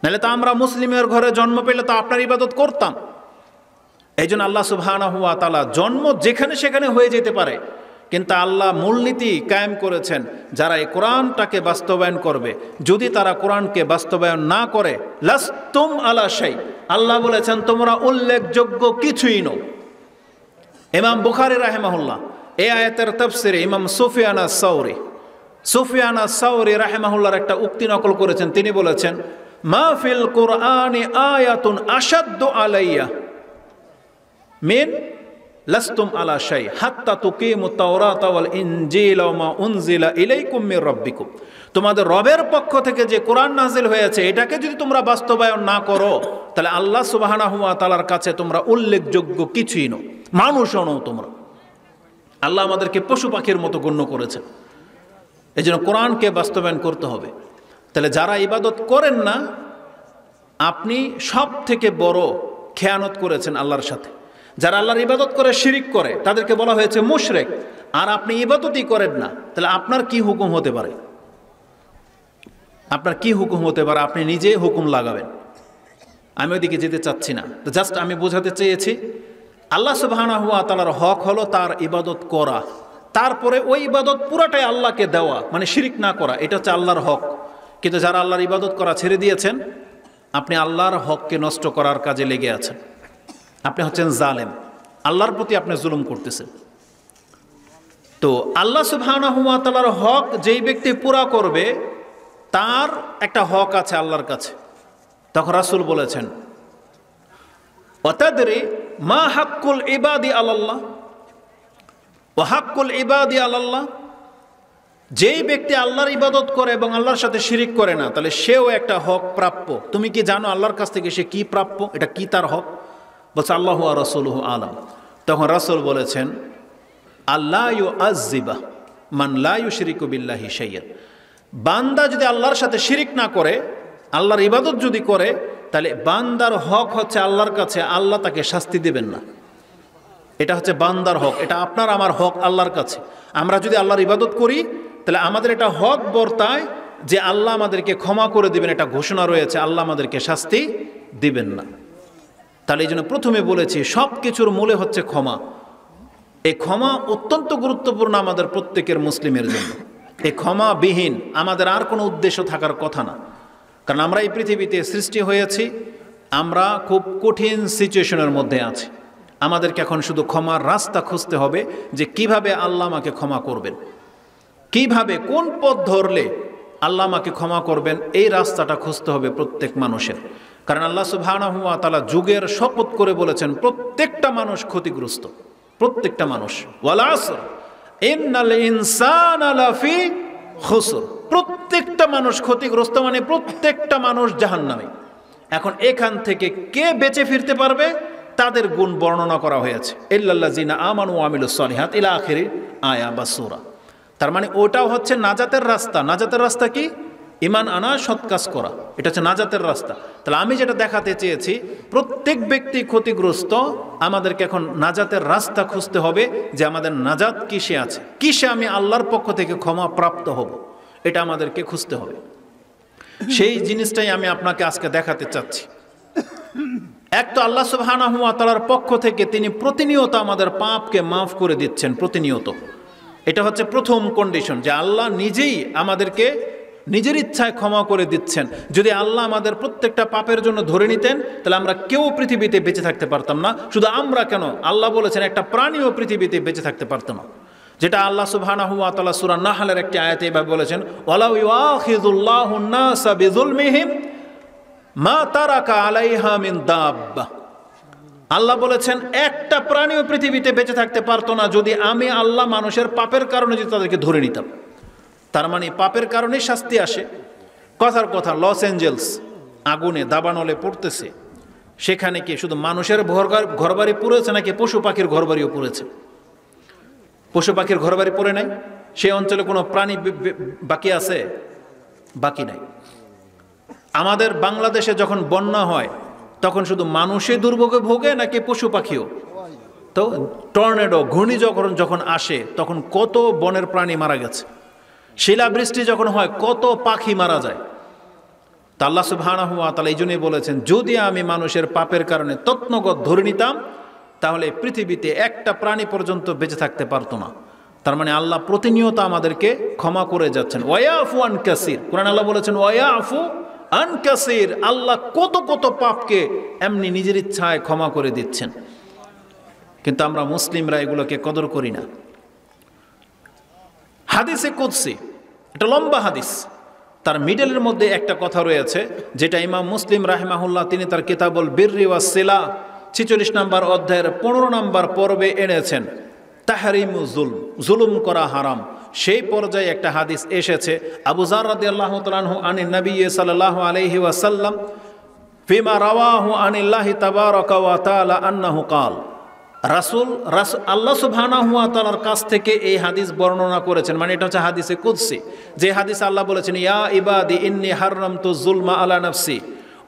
[SPEAKER 1] নাহলে তো আমরা মুসলিমের ঘরে জন্ম পেলে তো আপনার ইবাদত করতাম। এই জন্য আল্লাহ সুবহানাহু ওয়া তাআলা জন্ম যেখানে সেখানে হয়ে যেতে পারে, কিন্তু আল্লাহ মূলনীতি কায়েম করেছেন, যারা এই কোরআনটাকে বাস্তবায়ন করবে। যদি তারা কোরআনকে বাস্তবায়ন না করে, লাস্তুম আলা শাই, আল্লাহ বলেছেন তোমরা উল্লেখযোগ্য কিছুই নও। ইমাম বুখারী রাহিমাহুল্লাহ এই আয়াতের তাফসিরে ইমাম সুফিয়ান আস-সাওরী রাহিমাহুল্লাহর একটা উক্তি নকল করেছেন। তিনি বলেছেন, মা ফিল কুরআনি আয়াতুন আশাদ্দু আলাইয়া মিন লাস্তুম আলা শাই হাত্তা তুকিমুত তাওরাতা ওয়াল ইনজিলা ওয়া মা উনজিলা ইলাইকুম মির রাব্বিকুম। তোমাদের রবের পক্ষ থেকে যে কোরআন নাজিল হয়েছে এটাকে যদি তোমরা বাস্তবায়ন না করো তাহলে আল্লাহ সুবহানাহু ওয়া তাআলার কাছে তোমরা উল্লেখযোগ্য কিছুই নও, মানুষও নও তোমরা। আল্লাহ আমাদেরকে পশু পাখির মতো গণ্য করেছেন। এই জন্য কোরআনকে বাস্তবায়ন করতে হবে। তাহলে যারা ইবাদত করেন না, আপনি সব থেকে বড় খেয়ানত করেছেন আল্লাহর সাথে। যারা আল্লাহর ইবাদত করে শিরিক করে তাদেরকে বলা হয়েছে মুশরিক, আর আপনি ইবাদতই করেন না, তাহলে আপনার কি হুকুম হতে পারে? আপনার কি হুকুম হতে পারে? আপনি নিজে হুকুম লাগাবেন। আমি ওইদিকে যেতে চাচ্ছি না, তো জাস্ট আমি বোঝাতে চেয়েছি আল্লাহ সুবহানাহু ওয়া তাআলার হক হলো তার ইবাদত করা, তারপরে ওই ইবাদত পুরাটাই আল্লাহকে দেওয়া, মানে শিরিক না করা, এটা হচ্ছে আল্লাহর হক। কিন্তু যারা আল্লাহর ইবাদত করা ছেড়ে দিয়েছেন, আপনি আল্লাহর হককে নষ্ট করার কাজে লেগে আছেন। আপনি হচ্ছেন জালেম, আল্লাহর প্রতি আপনি জুলুম করতেছেন। তো আল্লাহ সুবহানাহু ওয়া তাআলার হক যেই ব্যক্তি পুরা করবে তার একটা হক আছে আল্লাহর কাছে। তখন রাসূল বলেছেন, ওয়াতাদরি মা হাক্কুল ইবাদি আলাল্লাহ ওয়া হাক্কুল ইবাদি আলাল্লাহ। যেই ব্যক্তি আল্লাহর ইবাদত করে এবং আল্লাহর সাথে শিরিক করে না, তাহলে সেও একটা হক প্রাপ্য। তুমি কি জানো আল্লাহর কাছ থেকে সে কি প্রাপ্য? এটা কি তার হক? বলছে আল্লাহু ওয়া রাসূলুহু আলাম। তখন রাসূল বলেছেন, আল্লা ইউআযযিবা মান লা ইউশরিকু বিল্লাহি শাইআন। বান্দা যদি আল্লাহর সাথে শিরিক না করে, আল্লাহর ইবাদত যদি করে, তাহলে বান্দার হক হচ্ছে আল্লাহর কাছে আল্লাহ তাকে শাস্তি দেবেন না। এটা হচ্ছে বান্দার হক, এটা আপনার আমার হক আল্লাহর কাছে। আমরা যদি আল্লাহর ইবাদত করি তাহলে আমাদের এটা হক বর্তায় যে আল্লাহ আমাদেরকে ক্ষমা করে দিবেন, এটা ঘোষণা রয়েছে, আল্লাহ আমাদেরকে শাস্তি দিবেন না। তাহলে এই জন্য প্রথমে বলেছি সব কিছুর মূলে হচ্ছে ক্ষমা। এই ক্ষমা অত্যন্ত গুরুত্বপূর্ণ আমাদের প্রত্যেকের মুসলিমের জন্য। এই ক্ষমাবিহীন আমাদের আর কোনো উদ্দেশ্য থাকার কথা না। কারণ আমরা এই পৃথিবীতে সৃষ্টি হয়েছি, আমরা খুব কঠিন সিচুয়েশনের মধ্যে আছি। আমাদেরকে এখন শুধু ক্ষমার রাস্তা খুঁজতে হবে যে কিভাবে আল্লাহ আমাকে ক্ষমা করবেন, কিভাবে কোন পথ ধরলে আল্লাহ আমাকে ক্ষমা করবেন, এই রাস্তাটা খুঁজতে হবে প্রত্যেক মানুষের। কারণ আল্লাহ সুবহানাহু ওয়া তাআলা যুগের শপথ করে বলেছেন প্রত্যেকটা মানুষ ক্ষতিগ্রস্ত, প্রত্যেকটা মানুষ। ওয়াল আসর ইন্নাল ইনসানা লাফি খুসর। প্রত্যেকটা মানুষ ক্ষতিগ্রস্ত, মানে প্রত্যেকটা মানুষ জাহান্নামে। এখন এখান থেকে কে বেঁচে ফিরতে পারবে তাদের গুণ বর্ণনা করা হয়েছে, ইল্লাল্লাযিনা আমানু ওয়া আমিলুস সলিহাত ইলা আখিরি আয়া বা সূরা। তার মানে ওটাও হচ্ছে নাজাতের রাস্তা। নাজাতের রাস্তা কি? ঈমান আনা, সৎ কাজ করা, এটা হচ্ছে নাজাতের রাস্তা। তাহলে আমি যেটা দেখাতে চেয়েছি, প্রত্যেক ব্যক্তি ক্ষতিগ্রস্ত, আমাদেরকে এখন নাজাতের রাস্তা খুঁজতে হবে যে আমাদের নাজাত কিসে আছে, কিসে আমি আল্লাহর পক্ষ থেকে ক্ষমা প্রাপ্ত হব, এটা আমাদেরকে খুঁজতে হবে। সেই জিনিসটাই আমি আপনাকে আজকে দেখাতে চাচ্ছি। এক তো আল্লাহ সুবহানাহু ওয়া তাআলার পক্ষ থেকে তিনি প্রতিনিয়ত আমাদের পাপকে মাফ করে দিচ্ছেন, প্রতিনিয়ত। এটা হচ্ছে প্রথম কন্ডিশন, যে আল্লাহ নিজেই আমাদেরকে নিজের ইচ্ছায় ক্ষমা করে দিচ্ছেন। যদি আল্লাহ আমাদের প্রত্যেকটা পাপের জন্য ধরে নিতেন তাহলে আমরা কেউ পৃথিবীতে বেঁচে থাকতে পারতাম না। শুধু আমরা কেন, আল্লাহ বলেছেন একটা প্রাণীও পৃথিবীতে বেঁচে থাকতে পারতো না। যেটা আল্লাহ সুবহানাহু ওয়া তাআলা সূরা নাহলের একটি আয়াতে এভাবে বলেছেন, ওয়ালাউ ইউআখিযুল্লাহুন নাসা বিযুলমিহিম মা তারাকা আলাইহা মিন দাব্বা। আল্লাহ বলেছেন একটা প্রাণীও পৃথিবীতে বেঁচে থাকতে পারতো না যদি আমি আল্লাহ মানুষের পাপের কারণে যদি তাদেরকে ধরে নিতাম। তার মানে পাপের কারণে শাস্তি আসে। কথার কথা, লস অ্যাঞ্জেলস আগুনে দাবানলে পড়তেছে, সেখানে কি শুধু মানুষের ঘরবাড়ি পুড়েছে নাকি পশু পাখির ঘরবাড়িও পুড়েছে? পশু পাখির ঘরবাড়ি পড়ে নাই? সেই অঞ্চলে কোনো প্রাণী বাকি আছে? বাকি নাই। আমাদের বাংলাদেশে যখন বন্যা হয় তখন শুধু মানুষই দুর্ভোগে ভোগে নাকি পশু পাখিও? তো টর্নেডো, ঘূর্ণিঝড় যখন আসে তখন কত বনের প্রাণী মারা গেছে। শিলাবৃষ্টি যখন হয় কত পাখি মারা যায়। তা আল্লাহ সুবহানাহু ওয়া তাআলা এই জন্যই বলেছেন, যদি আমি মানুষের পাপের কারণে তৎনগত ধরে নিতাম তাহলে পৃথিবীতে একটা প্রাণী পর্যন্ত বেঁচে থাকতে পারতো না। তার মানে আল্লাহ প্রতিনিয়ত আমাদেরকে ক্ষমা করে যাচ্ছেন। ওয়ায়াফু আন কাসির, কোরআন আল্লাহ বলেছেন ওয়ায়াফু আন কাসির। আল্লাহ কত কত পাপকে এমনি নিজের ইচ্ছায় ক্ষমা করে দিচ্ছেন, কিন্তু আমরা মুসলিমরা এগুলোকে কদর করি না। হাদিসে কুদসি, এটা লম্বা হাদিস, তার মিডলের মধ্যে একটা কথা রয়েছে যেটা ইমাম মুসলিম রাহিমাহুল্লাহ তিনি তার কিতাবুল বিররি ওয়াস সিলা 46 নম্বর অধ্যায়ের 15 নম্বর পর্বে এনেছেন তাহরিমু জুলুম করা হারাম। সেই পর্যায়ে একটা হাদিস এসেছে আবু যার রাদিয়াল্লাহু তাআলা আনহু আনিন নবী সাল্লাল্লাহু আলাইহি ওয়াসাল্লাম ফিমা রাওয়াহু আনিল্লাহি তাবারাকা ওয়া তাআলা আন্নাহু ক্বাল, রাসূল আল্লাহ সুবহানাহু ওয়া তাআলার কাছ থেকে এই হাদিস বর্ণনা করেছেন, মানে এটা হচ্ছে হাদিসে কুদসি, যে হাদিস আল্লাহ বলেছেন ইয়া ইবাদি ইন্নী হাররামতু যুলমা আলা নাফসি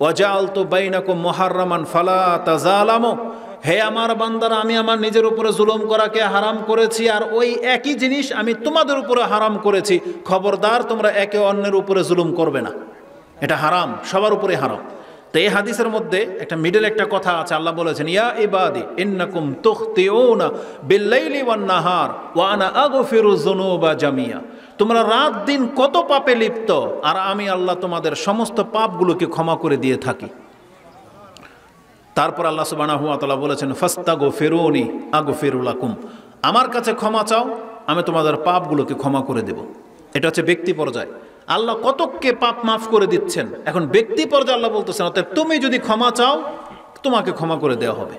[SPEAKER 1] ওয়া জাআলতু বাইনাকুম মুহাররামান ফালা তাযালামু, হে আমার বান্দারা, আমি আমার নিজের উপরে জুলুম করাকে হারাম করেছি আর ওই একই জিনিস আমি তোমাদের উপরে হারাম করেছি, খবরদার তোমরা একে অন্যের উপরে জুলুম করবে না। এটা হারাম, সবার উপরে হারাম। তো এই হাদিসের মধ্যে একটা মিডল একটা কথা আছে, আল্লাহ বলেছেন ইয়া ইবাদি ইন্নাকুম তুখতিউনা বিল্লাইলি ওয়ান নাহার ওয়া আনা আগফিরুয যুনুবা জামিয়া, তোমরা রাত দিন কত পাপে লিপ্ত আর আমি আল্লাহ তোমাদের সমস্ত পাপগুলোকে ক্ষমা করে দিয়ে থাকি। তারপর আল্লাহ সুবহানাহু ওয়া তাআলা বলেছেন ফাস্তাগফিরুনি আগফিরু লাকুম, আমার কাছে ক্ষমা চাও, আমি তোমাদের পাপগুলোকে ক্ষমা করে দেব। এটা হচ্ছে ব্যক্তি পর্যায়ে, আল্লাহ কতককে পাপ মাফ করে দিচ্ছেন। এখন ব্যক্তি পর্যায়ে আল্লাহ বলতেছেন অতএব তুমি যদি ক্ষমা চাও তোমাকে ক্ষমা করে দেওয়া হবে।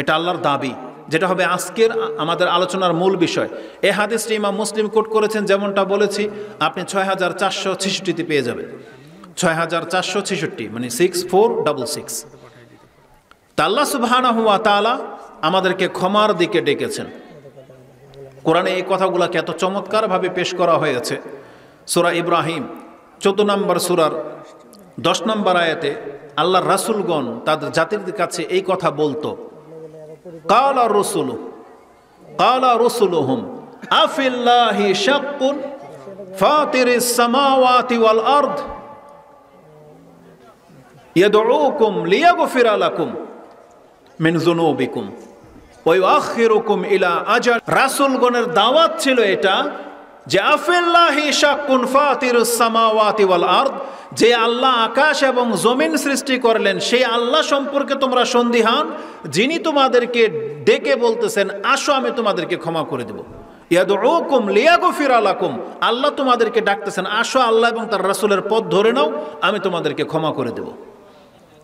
[SPEAKER 1] এটা আল্লাহর দাবি, যেটা হবে আজকের আমাদের আলোচনার মূল বিষয়। এই হাদিসটি ইমাম মুসলিম কোট করেছেন, যেমনটা বলেছি আপনি 6466 পেয়ে যাবেন, 6466 মানে 6466। তা আল্লাহ সুবহানাহু ওয়া তাআলা আমাদেরকে ক্ষমার দিকে ডেকেছেন। কোরআনে এই কথাগুলোকে এত চমৎকারভাবে পেশ করা হয়েছে। সূরা ইব্রাহিম 14 নম্বর সূরার 10 নম্বর আয়াতে আল্লাহর রাসূলগণ তাদের জাতির কাছে এই কথা বলতো, কালা রুসুলুহুম আফিল্লাহি শাক্কুন ফাতিরিস সামাওয়াতি ওয়াল আরদ ইয়াদউকুম লিয়াগফিরা লাকুম মিন যুনুবিকুম ওয়া ইউআখিরুকুম ইলা আজাল। রাসূলগণের দাওয়াত ছিল এটা যে আফিল্লাহি শাক্কুন ফাতিরুস সামাওয়াতি ওয়াল আরদ, যে আল্লাহ আকাশ এবং জমিন সৃষ্টি করলেন সেই আল্লাহ সম্পর্কে তোমরা সন্দিহান, যিনি তোমাদেরকে ডেকে বলতেছেন আসো আমি তোমাদেরকে ক্ষমা করে দেব। ইয়াদউকুম লিয়াগফিরা লাকুম, আল্লাহ তোমাদেরকে ডাকতেছেন আসো আল্লাহ এবং তার রাসূলের পথ ধরে নাও, আমি তোমাদেরকে ক্ষমা করে দেব।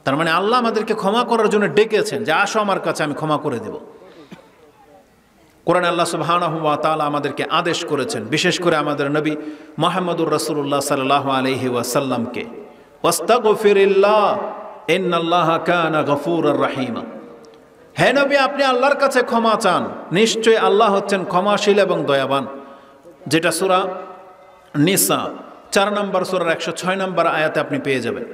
[SPEAKER 1] তার মানে আল্লাহ আমাদেরকে ক্ষমা করার জন্য ডেকেছেন যে আসো আমার কাছে, আমি ক্ষমা করে দেব। কোরআনে আল্লাহ সুবহানাহু ওয়া তাআলা আমাদেরকে আদেশ করেছেন, বিশেষ করে আমাদের নবী মুহাম্মদুর রাসূলুল্লাহ সাল্লাল্লাহু আলাইহি ওয়াসাল্লামকে, ওয়াস্তাগফিরিল্লাহ ইন্নাল্লাহা কানা গফুরুর রহিমা, হে নবী আপনি আল্লাহর কাছে ক্ষমা চান, নিশ্চয়ই আল্লাহ হচ্ছেন ক্ষমাশীল এবং দয়াবান। যেটা সূরা নিসা 4 নম্বর সূরার 106 নম্বর আয়াতে আপনি পেয়ে যাবেন।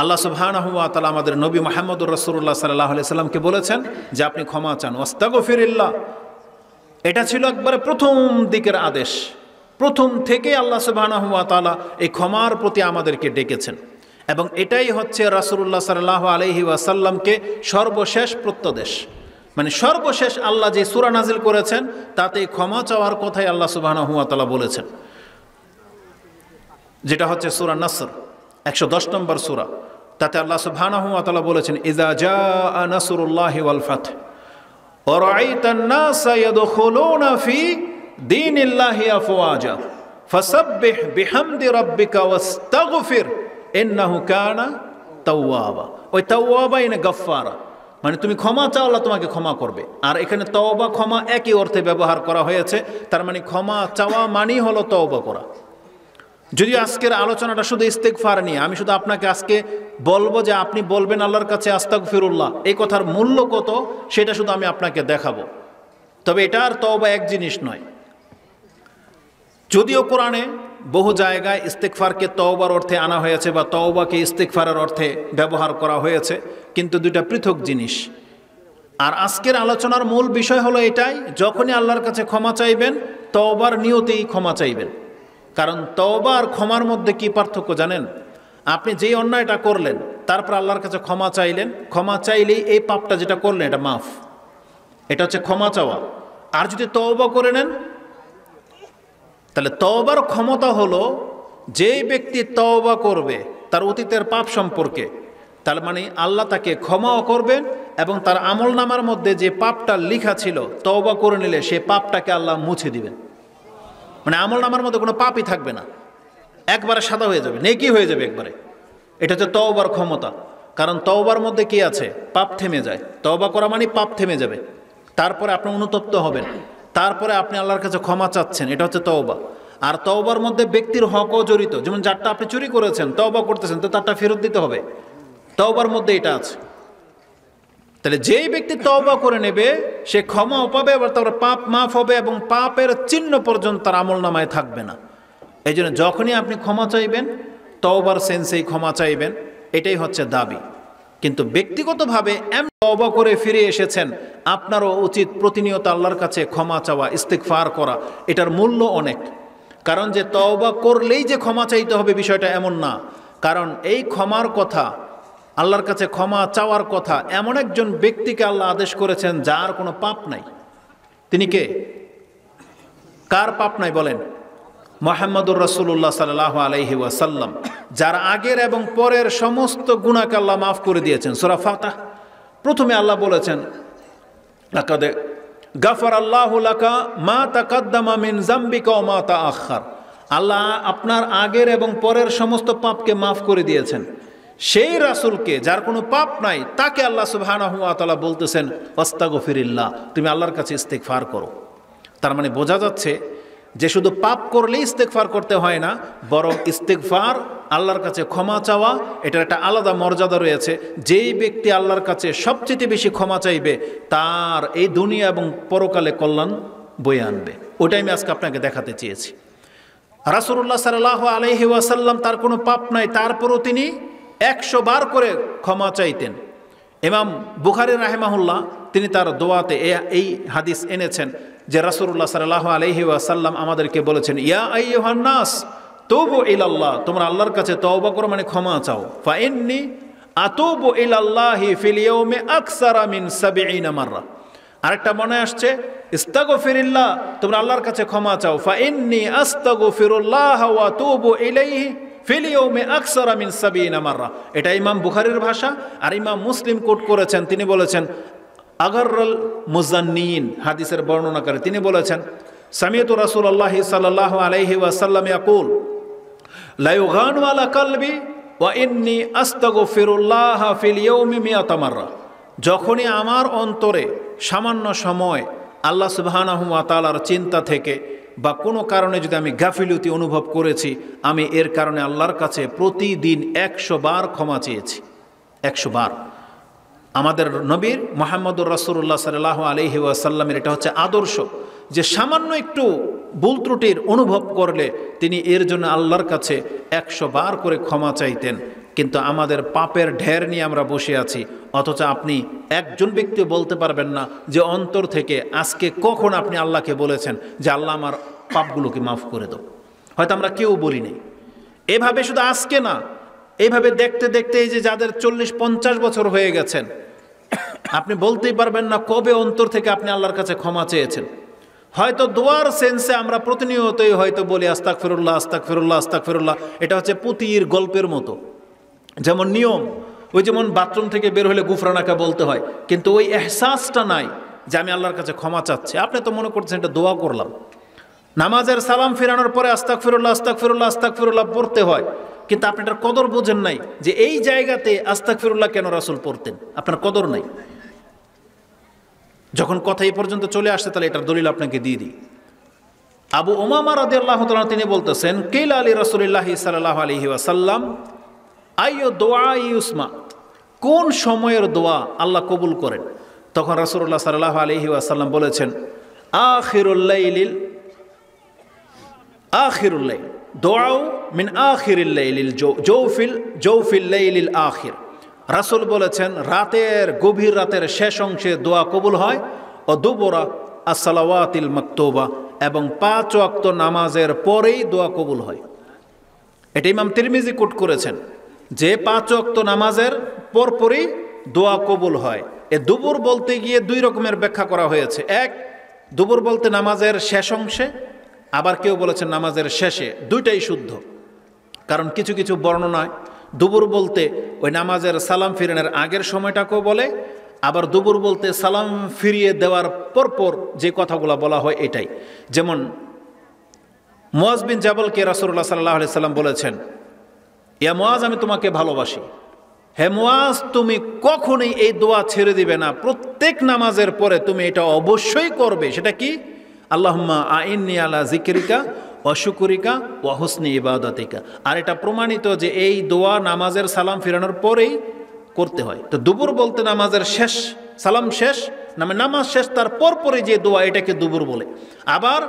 [SPEAKER 1] আল্লাহ সুবহানাহু ওয়া তাআলা আমাদের নবী মুহাম্মদুর রাসূলুল্লাহ সাল্লাল্লাহু আলাইহি সাল্লামকে বলেছেন যে আপনি ক্ষমা চান, ওয়াস্তাগফিরিল্লাহ। এটা ছিল একবারে প্রথম দিকের আদেশ, প্রথম থেকে আল্লাহ সুবহানাহু ওয়া তাআলা এই ক্ষমার প্রতি আমাদেরকে ডেকেছেন, এবং এটাই হচ্ছে রাসূলুল্লাহ সাল্লাল্লাহু আলাইহি ওয়াসাল্লামকে সর্বশেষ প্রত্যদেশ। মানে সর্বশেষ আল্লাহ যে সূরা নাজিল করেছেন তাতে ক্ষমা চাওয়ার কথাই আল্লাহ সুবহানাহু ওয়া তাআলা বলেছেন, যেটা হচ্ছে সূরা নাসর 110 নম্বর সূরা। তাতে আল্লাহ সুবহানাহু ওয়া তাআলা বলেছেন ইযা জাআ নাসরুল্লাহি ওয়াল ফাতহ ওয়া রাআইতান নাসা ইয়াদখুলুনা ফি দীনিল্লাহি আফওয়াজা ফাসাব্বিহ বিহামদি রাব্বিকা ওয়াস্তাগফির ইন্নাহু কানা তাওয়াবা। ওই তাওয়াবা মানে গফফারা, মানে তুমি ক্ষমা চাও আল্লাহ তোমাকে ক্ষমা করবে। আর এখানে তওবা ক্ষমা একই অর্থে ব্যবহার করা হয়েছে, তার মানে ক্ষমা চাওয়া মানেই হলো তওবা করা। যদি আজকের আলোচনাটা শুধু ইস্তেগফার নিয়ে, আমি শুধু আপনাকে আজকে বলবো যে আপনি বলবেন আল্লাহর কাছে আস্তাগফিরুল্লাহ, এই কথার মূল্য কত সেটা শুধু আমি আপনাকে দেখাবো। তবে এটা আর তওবা এক জিনিস নয়। যদিও কোরআনে বহু জায়গায় ইস্তেগফারকে তওবার অর্থে আনা হয়েছে বা তওবাকে ইস্তেগফারের অর্থে ব্যবহার করা হয়েছে, কিন্তু দুইটা পৃথক জিনিস। আর আজকের আলোচনার মূল বিষয় হলো এটাই, যখনই আল্লাহর কাছে ক্ষমা চাইবেন তওবার নিয়তেই ক্ষমা চাইবেন। কারণ তওবা আর ক্ষমার মধ্যে কি পার্থক্য জানেন? আপনি যেই অন্যায়টা করলেন তারপর আল্লাহর কাছে ক্ষমা চাইলেন, ক্ষমা চাইলেই এই পাপটা যেটা করলেন এটা মাফ, এটা হচ্ছে ক্ষমা চাওয়া। আর যদি তওবা করে নেন তাহলে তওবার ক্ষমতা হলো যেই ব্যক্তি তওবা করবে তার অতীতের পাপ সম্পর্কে, তার মানে আল্লাহ তাকে ক্ষমাও করবেন এবং তার আমলনামার মধ্যে যে পাপটা লেখা ছিল তওবা করে নিলে সেই পাপটাকে আল্লাহ মুছে দিবেন। মানে আমলনামার মধ্যে কোনো পাপই থাকবে না, একবারে সাদা হয়ে যাবে, নেকি হয়ে যাবে একবারে। এটা হচ্ছে তওবার ক্ষমতা। কারণ তওবার মধ্যে কি আছে? পাপ থেমে যায়। তওবা করা মানে পাপ থেমে যাবে, তারপরে আপনি অনুতপ্ত হবেন, তারপরে আপনি আল্লাহর কাছে ক্ষমা চাচ্ছেন, এটা হচ্ছে তওবা। আর তওবার মধ্যে ব্যক্তির হকও জড়িত, যেমন যারটা আপনি চুরি করেছেন, তওবা করতেছেন, তো তারটা ফেরত দিতে হবে, তওবার মধ্যে এটা আছে। তাহলে যেই ব্যক্তি তওবা করে নেবে সে ক্ষমাও পাবে, আবার তার পাপ মাফ হবে এবং পাপের চিহ্ন পর্যন্ত তার আমলনামায় থাকবে না। এই জন্য যখনই আপনি ক্ষমা চাইবেন, তওবার সেন্সেই ক্ষমা চাইবেন, এটাই হচ্ছে দাবি। কিন্তু ব্যক্তিগতভাবে এমন তওবা করে ফিরে এসেছেন, আপনারও উচিত প্রতিনিয়ত আল্লাহর কাছে ক্ষমা চাওয়া, ইস্তিগফার করা। এটার মূল্য অনেক। কারণ যে তওবা করলেই যে ক্ষমা চাইতে হবে বিষয়টা এমন না। কারণ এই ক্ষমার কথা, আল্লাহর কাছে ক্ষমা চাওয়ার কথা এমন একজন ব্যক্তিকে আল্লাহ আদেশ করেছেন যার কোনো পাপ নাই। তিনি কে? কার পাপ নাই বলেন? মুহাম্মদুর রাসূলুল্লাহ সাল্লাল্লাহু আলাইহি ওয়াসাল্লাম, যার আগের এবং পরের সমস্ত গুনাহকে আল্লাহ মাফ করে দিয়েছেন। সূরা ফাতিহা প্রথমে আল্লাহ বলেছেন, লাকাদ গাফারাল্লাহু লাকা মা তাকাদ্দামা মিন যামবিকা ওয়া মা তাআখার। আল্লাহ আপনার আগের এবং পরের সমস্ত পাপকে মাফ করে দিয়েছেন। সেই রাসূলকে, যার কোনো পাপ নাই, তাকে আল্লাহ সুবহানাহু ওয়া তাআলা বলতেছেন আস্তাগফিরিল্লাহ, তুমি আল্লাহর কাছে ইস্তিগফার করো। তার মানে বোঝা যাচ্ছে যে শুধু পাপ করলেই ইস্তিগফার করতে হয় না, বরং ইস্তিগফার, আল্লাহর কাছে ক্ষমা চাওয়া, এটার একটা আলাদা মর্যাদা রয়েছে। যেই ব্যক্তি আল্লাহর কাছে সবচেয়ে বেশি ক্ষমা চাইবে, তার এই দুনিয়া এবং পরকালে কল্যাণ বয়ে আনবে। ওটাই আমি আজকে আপনাকে দেখাতে চেয়েছি। রাসূলুল্লাহ সাল্লাল্লাহু আলাইহি ওয়াসাল্লাম, তার কোনো পাপ নাই, তারপরও তিনি 100 বার করে ক্ষমা চাইতেন। ইমাম বুখারী রাহিমাহুল্লাহ তিনি তার দোয়াতে এই হাদিস এনেছেন যে রাসূলুল্লাহ সাল্লাল্লাহু আলাইহি ওয়াসাল্লাম আমাদেরকে বলেছেন, ইয়া আইয়ুহান নাস তুবু ইলাল্লাহ, তোমরা আল্লাহর কাছে তওবা করো, মানে ক্ষমা চাও। ফা ইন্নী আতুবু ইলাল্লাহি ফিল ইয়াউমি আকসারা মিন 70 মাররা। আরেকটা মনে আসছে, ইস্তাগফিরিল্লাহ, তোমরা আল্লাহর কাছে ক্ষমা চাও। ফা ইন্নী আস্তাগফিরুল্লাহ ওয়া আতুবু ইলাইহি ফিল ইয়াউমি আকসারা মিন 70 মাররা। এটা ইমাম বুখারীর ভাষা। আর ইমাম মুসলিম কোট করেছেন, তিনি বলেছেন আগাররাল মুজান্নিন, হাদিসের বর্ণনাকারী, তিনি বলেছেন, সামিআতু রাসূলুল্লাহ সাল্লাল্লাহু আলাইহি ওয়াসাল্লাম ইয়াকুল লা ইউগানু আলা কলবি ওয়া ইন্নী আস্তাগফিরুল্লাহ ফিল ইয়াউমি 100 মাররা। যখনই আমার অন্তরে সামান্য সময় আল্লাহ সুবহানাহু ওয়া তাআলার চিন্তা থেকে বা কোনো কারণে যদি আমি গাফিলতি অনুভব করেছি, আমি এর কারণে আল্লাহর কাছে প্রতিদিন 100 বার ক্ষমা চেয়েছি। 100 বার। আমাদের নবীর মুহাম্মদুর রাসূলুল্লাহ সাল্লাল্লাহু আলাইহি ওয়াসাল্লামের এটা হচ্ছে আদর্শ, যে সামান্য একটু ভুল ত্রুটির অনুভব করলে তিনি এর জন্য আল্লাহর কাছে 100 বার করে ক্ষমা চাইতেন। কিন্তু আমাদের পাপের ঢের নিয়ে আমরা বসে আছি, অথচ আপনি একজন ব্যক্তিও বলতে পারবেন না যে অন্তর থেকে আজকে কখন আপনি আল্লাহকে বলেছেন যে আল্লাহ আমার পাপগুলোকে মাফ করে দাও। হয়তো আমরা কেউ বলিনি। এভাবে শুধু আজকে না, এইভাবে দেখতে দেখতে এই যে যাদের 40-50 বছর হয়ে গেছেন, আপনি বলতেই পারবেন না কবে অন্তর থেকে আপনি আল্লাহর কাছে ক্ষমা চেয়েছেন। হয়তো দোয়ার সেন্সে আমরা প্রতিনিয়তই হয়তো বলি আস্তাগফিরুল্লাহ আস্তাগফিরুল্লাহ আস্তাগফিরুল্লাহ, এটা হচ্ছে পুঁতির গল্পের মতো। যেমন নিয়ম, ওই যেমন বাথরুম থেকে বের হলে গুফরানাকা বলতে হয়, কিন্তু ওই এহসাসটা নাই যে আমি আল্লাহর কাছে ক্ষমা চাচ্ছি। আপনি তো মনে করছেন এটা দোয়া করলাম। নামাজের সালাম ফিরানোর পরে আস্তাগফিরুল্লাহ আস্তাগফিরুল্লাহ আস্তাগফিরুল্লাহ পড়তে হয়, কিন্তু আপনি এটার কদর বোঝেন নাই যে এই জায়গাতে আস্তাগফিরুল্লাহ কেন রাসূল পড়তেন, আপনার কদর নাই। যখন কথা এই পর্যন্ত চলে আসছে, তাহলে এটার দলিল আপনাকে দিয়ে দিই। আবু উমামা রাদিয়াল্লাহু তাআলা তিনি বলতেছেন, কিলা আলী রাসূলুল্লাহি সাল্লাল্লাহু আলাইহি ওয়াসাল্লাম আইয়ু দুআ ইউসমা, কোন সময়ের দোয়া আল্লাহ কবুল করেন? তখন রাসূলুল্লাহ সাল্লাল্লাহু আলাইহি ওয়াসাল্লাম বলেছেন, আখিরুল লাইলিল দোয়াও মিন আখিরিল লাইলিল জৌফিল লাইলিল আখির। রাসূল বলেছেন রাতের গভীর রাতের শেষ অংশে দোয়া কবুল হয়। ও দুবরা as-সালাওয়াতিল মাকতুবা, এবং 5 ওয়াক্ত নামাজের পরেই দোয়া কবুল হয়। এটা ইমাম তিরমিজি কোট করেছেন যে 5 ওয়াক্ত নামাজের পরপরই দোয়া কবুল হয়। এ দুবুর বলতে গিয়ে 2 রকমের ব্যাখ্যা করা হয়েছে। এক, দুবুর বলতে নামাজের শেষ অংশে, আবার কেউ বলেছেন নামাজের শেষে। দুইটাই শুদ্ধ, কারণ কিছু কিছু বর্ণনায় দুবুর বলতে ওই নামাজের সালাম ফিরানোর আগের সময়টাকেও বলে, আবার দুবুর বলতে সালাম ফিরিয়ে দেওয়ার পরপর যে কথাগুলো বলা হয় এটাই। যেমন মুয়াজ বিন জাবালকে রাসূলুল্লাহ সাল্লাল্লাহু আলাইহি সাল্লাম বলেছেন, ইয়া মুয়াজ, আমি তোমাকে ভালোবাসি। হে মুয়াজ, তুমি কখনোই এই দোয়া ছেড়ে দিবে না, প্রত্যেক নামাজের পরে তুমি এটা অবশ্যই করবে। সেটা কি? আল্লাহুম্মা আইন্নি আলা যিকরিকা ওয়া শুকরিকা ওয়া হুসনি ইবাদাতিকা। আর এটা প্রমাণিত যে এই দোয়া নামাজের সালাম ফিরানোর পরেই করতে হয়। তো দুবুর বলতে নামাজের শেষ, সালাম শেষ নামাজ শেষ তার পরপরই যে দোয়া, এটাকে দুবুর বলে। আবার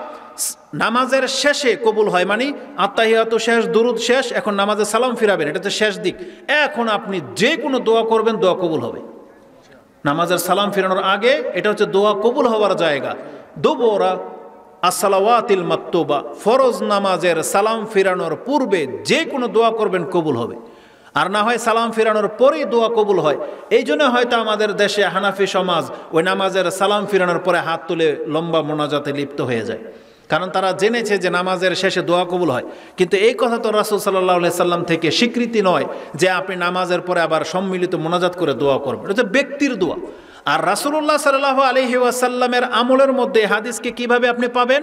[SPEAKER 1] নামাজের শেষে কবুল হয়, মানে আত্তাহিয়াতু শেষ, দুরুদ শেষ, এখন নামাজে সালাম ফিরাবেন, এটা তো শেষ দিক। এখন আপনি যে কোনো দোয়া করবেন, দোয়া কবুল হবে। নামাজের সালাম ফিরানোর আগে এটা হচ্ছে দোয়া কবুল হওয়ার জায়গা। দুবুরা আসসালাওয়াতিল মাকতুবা, ফরজ নামাজের সালাম ফিরানোর পূর্বে যে কোনো দোয়া করবেন কবুল হবে। আর না হয় সালাম ফিরানোর পরেই দোয়া কবুল হয়। এই জন্য হয়তো আমাদের দেশে হানাফি সমাজ ওই নামাজের সালাম ফিরানোর পরে হাত তুলে লম্বা মোনাজাতে লিপ্ত হয়ে যায়, কারণ তারা জেনেছে যে নামাজের শেষে দোয়া কবুল হয়। কিন্তু এই কথা তো রাসূল সাল্লাল্লাহু আলাইহি সাল্লাম থেকে স্বীকৃতি নয় যে আপনি নামাজের পরে আবার সম্মিলিত মোনাজাত করে দোয়া করবেন, এটা হচ্ছে ব্যক্তির দোয়া। আর রাসূলুল্লাহ সাল্লাল্লাহু আলাইহি ওয়াসাল্লামের আমলের মধ্যে হাদিসকে কিভাবে আপনি পাবেন?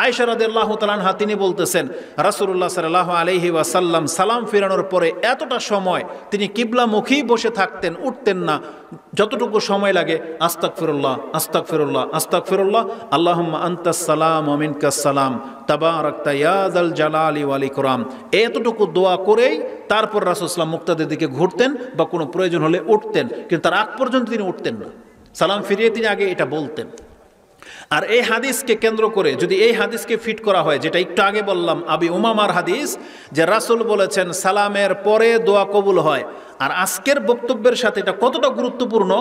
[SPEAKER 1] আয়েশা রাদিয়াল্লাহু তাআলা আনহা তিনি বলতেছেন, রাসূলুল্লাহ সাল্লাল্লাহু আলাইহি ওয়াসাল্লাম সালাম ফিরানোর পরে এতটা সময় তিনি কিবলামুখী বসে থাকতেন, উঠতেন না। যতটুকু সময় লাগে আস্তাগফিরুল্লাহ আস্তাগফিরুল্লাহ আস্তাগফিরুল্লাহ, আল্লাহুম্মা আনতাস সালাম ওয়া মিনকাস সালাম তাবারাকতা ইয়া যাল জালালি ওয়াল ইকরাম, এতটুকু দোয়া করেই তারপর রাসূল সাল্লাল্লাহু আলাইহি ওয়াসাল্লাম মুক্তাদির দিকে ঘুরতেন বা কোনো প্রয়োজন হলে উঠতেন, কিন্তু তার আগ পর্যন্ত তিনি উঠতেন না। সালাম ফিরিয়ে তিনি আগে এটা বলতেন। আর এই হাদিসকে কেন্দ্র করে যদি এই হাদিসকে ফিট করা হয়, যেটা একটু আগে বললাম আবি উমামার হাদিস, যে রাসূল বলেছেন সালামের পরে দোয়া কবুল হয়, আর আজকের বক্তব্যের সাথে এটা কতটা গুরুত্বপূর্ণ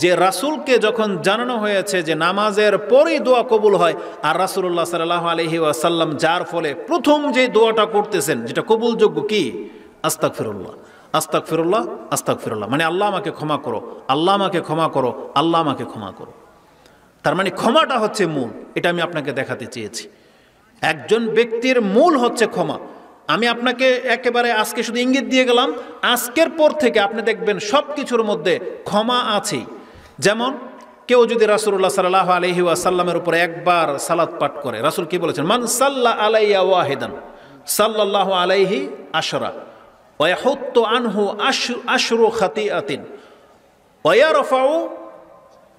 [SPEAKER 1] যে রাসূলকে যখন জানানো হয়েছে যে নামাজের পরেই দোয়া কবুল হয়, আর রাসূলুল্লাহ সাল্লাল্লাহু আলাইহি ওয়াসাল্লাম যার ফলে প্রথম যে দোয়াটা করতেছেন যেটা কবুলযোগ্য, কি? আস্তাগফিরুল্লাহ আস্তাগফিরুল্লাহ আস্তাগফিরুল্লাহ, মানে আল্লাহ আমাকে ক্ষমা করো, আল্লাহ আমাকে ক্ষমা করো, আল্লাহ আমাকে ক্ষমা করো। তার মানে ক্ষমাটা হচ্ছে মূল, এটা আমি আপনাকে দেখাতে চেয়েছি। একজন ব্যক্তির মূল হচ্ছে ক্ষমা। আমি আপনাকে একেবারে আজকে শুধু ইঙ্গিত দিয়ে গেলাম, আজকের পর থেকে আপনি দেখবেন সব কিছুর মধ্যে ক্ষমা আছেই। যেমন কেউ যদি রাসূলুল্লাহ সাল্লাল্লাহু আলাইহি ওয়াসাল্লামের উপরে একবার সালাত পাঠ করে, রাসূল কি বলেছেন? মান সাল্লা আলাইয়া ওয়াহিদান সাল্লাল্লাহু আলাইহি আশরা ওয়া ইয়াহুত্তু আনহু আশরু খাতিআতিন ওয়া ইয়ারফাউ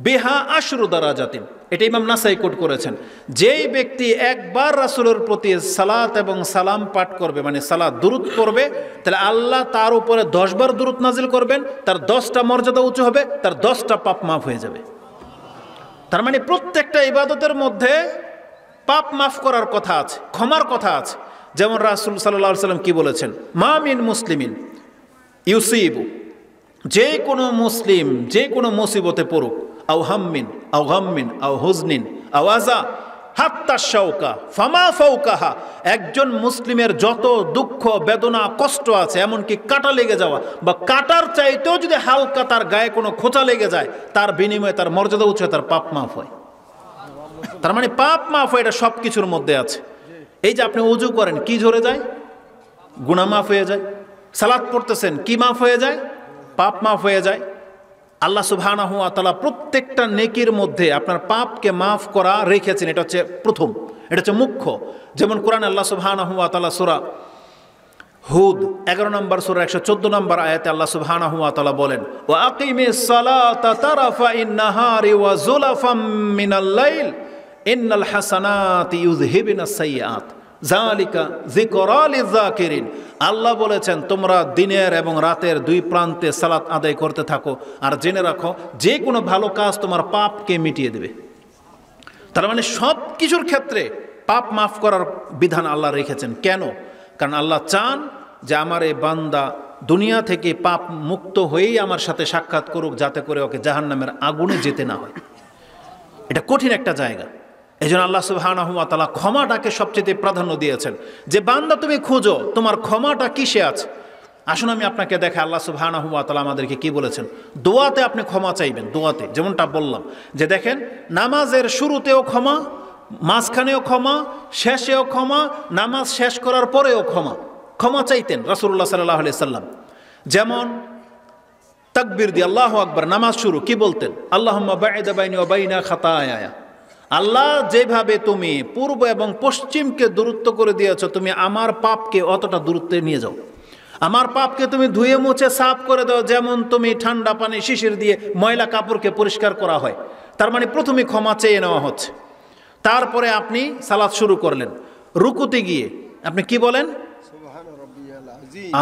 [SPEAKER 1] বিহা আশরু দারাজাতিন। এটা ইমাম নাসাই কোট করেছেন। যেই ব্যক্তি একবার রাসূলের প্রতি সালাত এবং সালাম পাঠ করবে, মানে সালাত দুরূদ করবে, তাহলে আল্লাহ তার উপরে 10 বার দুরূদ নাজিল করবেন, তার 10টা মর্যাদা উঁচু হবে, তার 10টা পাপ মাফ হয়ে যাবে। তার মানে প্রত্যেকটা ইবাদতের মধ্যে পাপ মাফ করার কথা আছে, ক্ষমার কথা আছে। যেমন রাসূল সাল্লাল্লাহু আলাইহি ওয়াসাল্লাম কি বলেছেন? মা মিন মুসলিমিন ইউসিবু, যে কোনো মুসলিম যে কোনো মুসিবতে পড়ুক, আও হাম্মিন আও গাম্মিন আও হুজনিন আও আযা হাত্তা শাওকা ফামা ফাওকাহা, একজন মুসলিমের যত দুঃখ বেদনা কষ্ট আছে, এমনকি কাটা লেগে যাওয়া বা কাটার চাইতেও যদি হালকা তার গায়ে কোনো খোঁচা লেগে যায়, তার বিনিময়ে তার মর্যাদা উঁচু হয়, তার পাপ মাফ হয়। তার মানে পাপ মাফ হয়, এটা সব কিছুর মধ্যে আছে। এই যে আপনি ওযু করেন, কি ঝরে যায়? গুনাহ মাফ হয়ে যায়। সালাত পড়তেছেন, কি মাফ হয়ে যায়? পাপ মাফ হয়ে যায়। আল্লাহ সুবহানাহু ওয়া তাআলা প্রত্যেকটা নেকির মধ্যে আপনার পাপকে মাফ করা রেখেছেন, এটা হচ্ছে প্রথম, এটা হচ্ছে মুখ্য। যেমন কোরআন আল্লাহ সুবহানাহু ওয়া তাআলা সূরা হুদ 11 নম্বর সূরা 114 নম্বর আয়াতে আল্লাহ সুবহানাহু ওয়া তাআলা বলেন, ওয়া আকিমিস সালাতা তারাফাইন নাহারি ওয়া যুলাফাম মিনাল লাইল ইন্নাল হাসানাতি ইউযহিবুনাস সাইয়্যাত যালিকা যিকরা লিযাকিরিন। আল্লাহ বলেছেন তোমরা দিনের এবং রাতের দুই প্রান্তে সালাত আদায় করতে থাকো, আর জেনে রাখো যে কোনো ভালো কাজ তোমার পাপকে মিটিয়ে দেবে। তার মানে সব কিছুর ক্ষেত্রে পাপ মাফ করার বিধান আল্লাহ রেখেছেন। কেন? কারণ আল্লাহ চান যে আমার এই বান্দা দুনিয়া থেকে পাপ মুক্ত হয়েই আমার সাথে সাক্ষাৎ করুক, যাতে করে ওকে জাহান্নামের আগুনে যেতে না হয়। এটা কঠিন একটা জায়গা। এই জন্য আল্লাহ সুবহানাহু ওয়া তাআলা ক্ষমাটাকে সবচেয়ে প্রাধান্য দিয়েছেন, যে বান্দা তুমি খুঁজো তোমার ক্ষমাটা কিসে আছে। আসুন আমি আপনাকে দেখে আল্লাহ সুবহানাহু ওয়া তাআলা আমাদেরকে কি বলেছেন। দোয়াতে আপনি ক্ষমা চাইবেন, দোয়াতে যেমনটা বললাম, যে দেখেন নামাজের শুরুতেও ক্ষমা, মাঝখানেও ক্ষমা, শেষেও ক্ষমা, নামাজ শেষ করার পরেও ক্ষমা। ক্ষমা চাইতেন রাসূলুল্লাহ সাল্লাল্লাহু আলাইহি সাল্লাম। যেমন তাকবীর দিয়ে আল্লাহু আকবার, নামাজ শুরু কি বলতেন? আল্লাহুম্মা বা'id বাইনি ওয়া বাইনা খাতায়ায়া, আল্লাহ যেভাবে তুমি পূর্ব এবং পশ্চিমকে দূরত্ব করে দিয়েছ, তুমি আমার পাপকে অতটা দূরত্বে নিয়ে যাও। আমার পাপকে তুমি ধুয়ে মুছে সাফ করে দাও, যেমন তুমি ঠান্ডা পানি শিশির দিয়ে ময়লা কাপড়কে পরিষ্কার করা হয়। তার মানে প্রথমে ক্ষমা চেয়ে নেওয়া হচ্ছে। তারপরে আপনি সালাত শুরু করলেন, রুকুতে গিয়ে আপনি কি বলেন?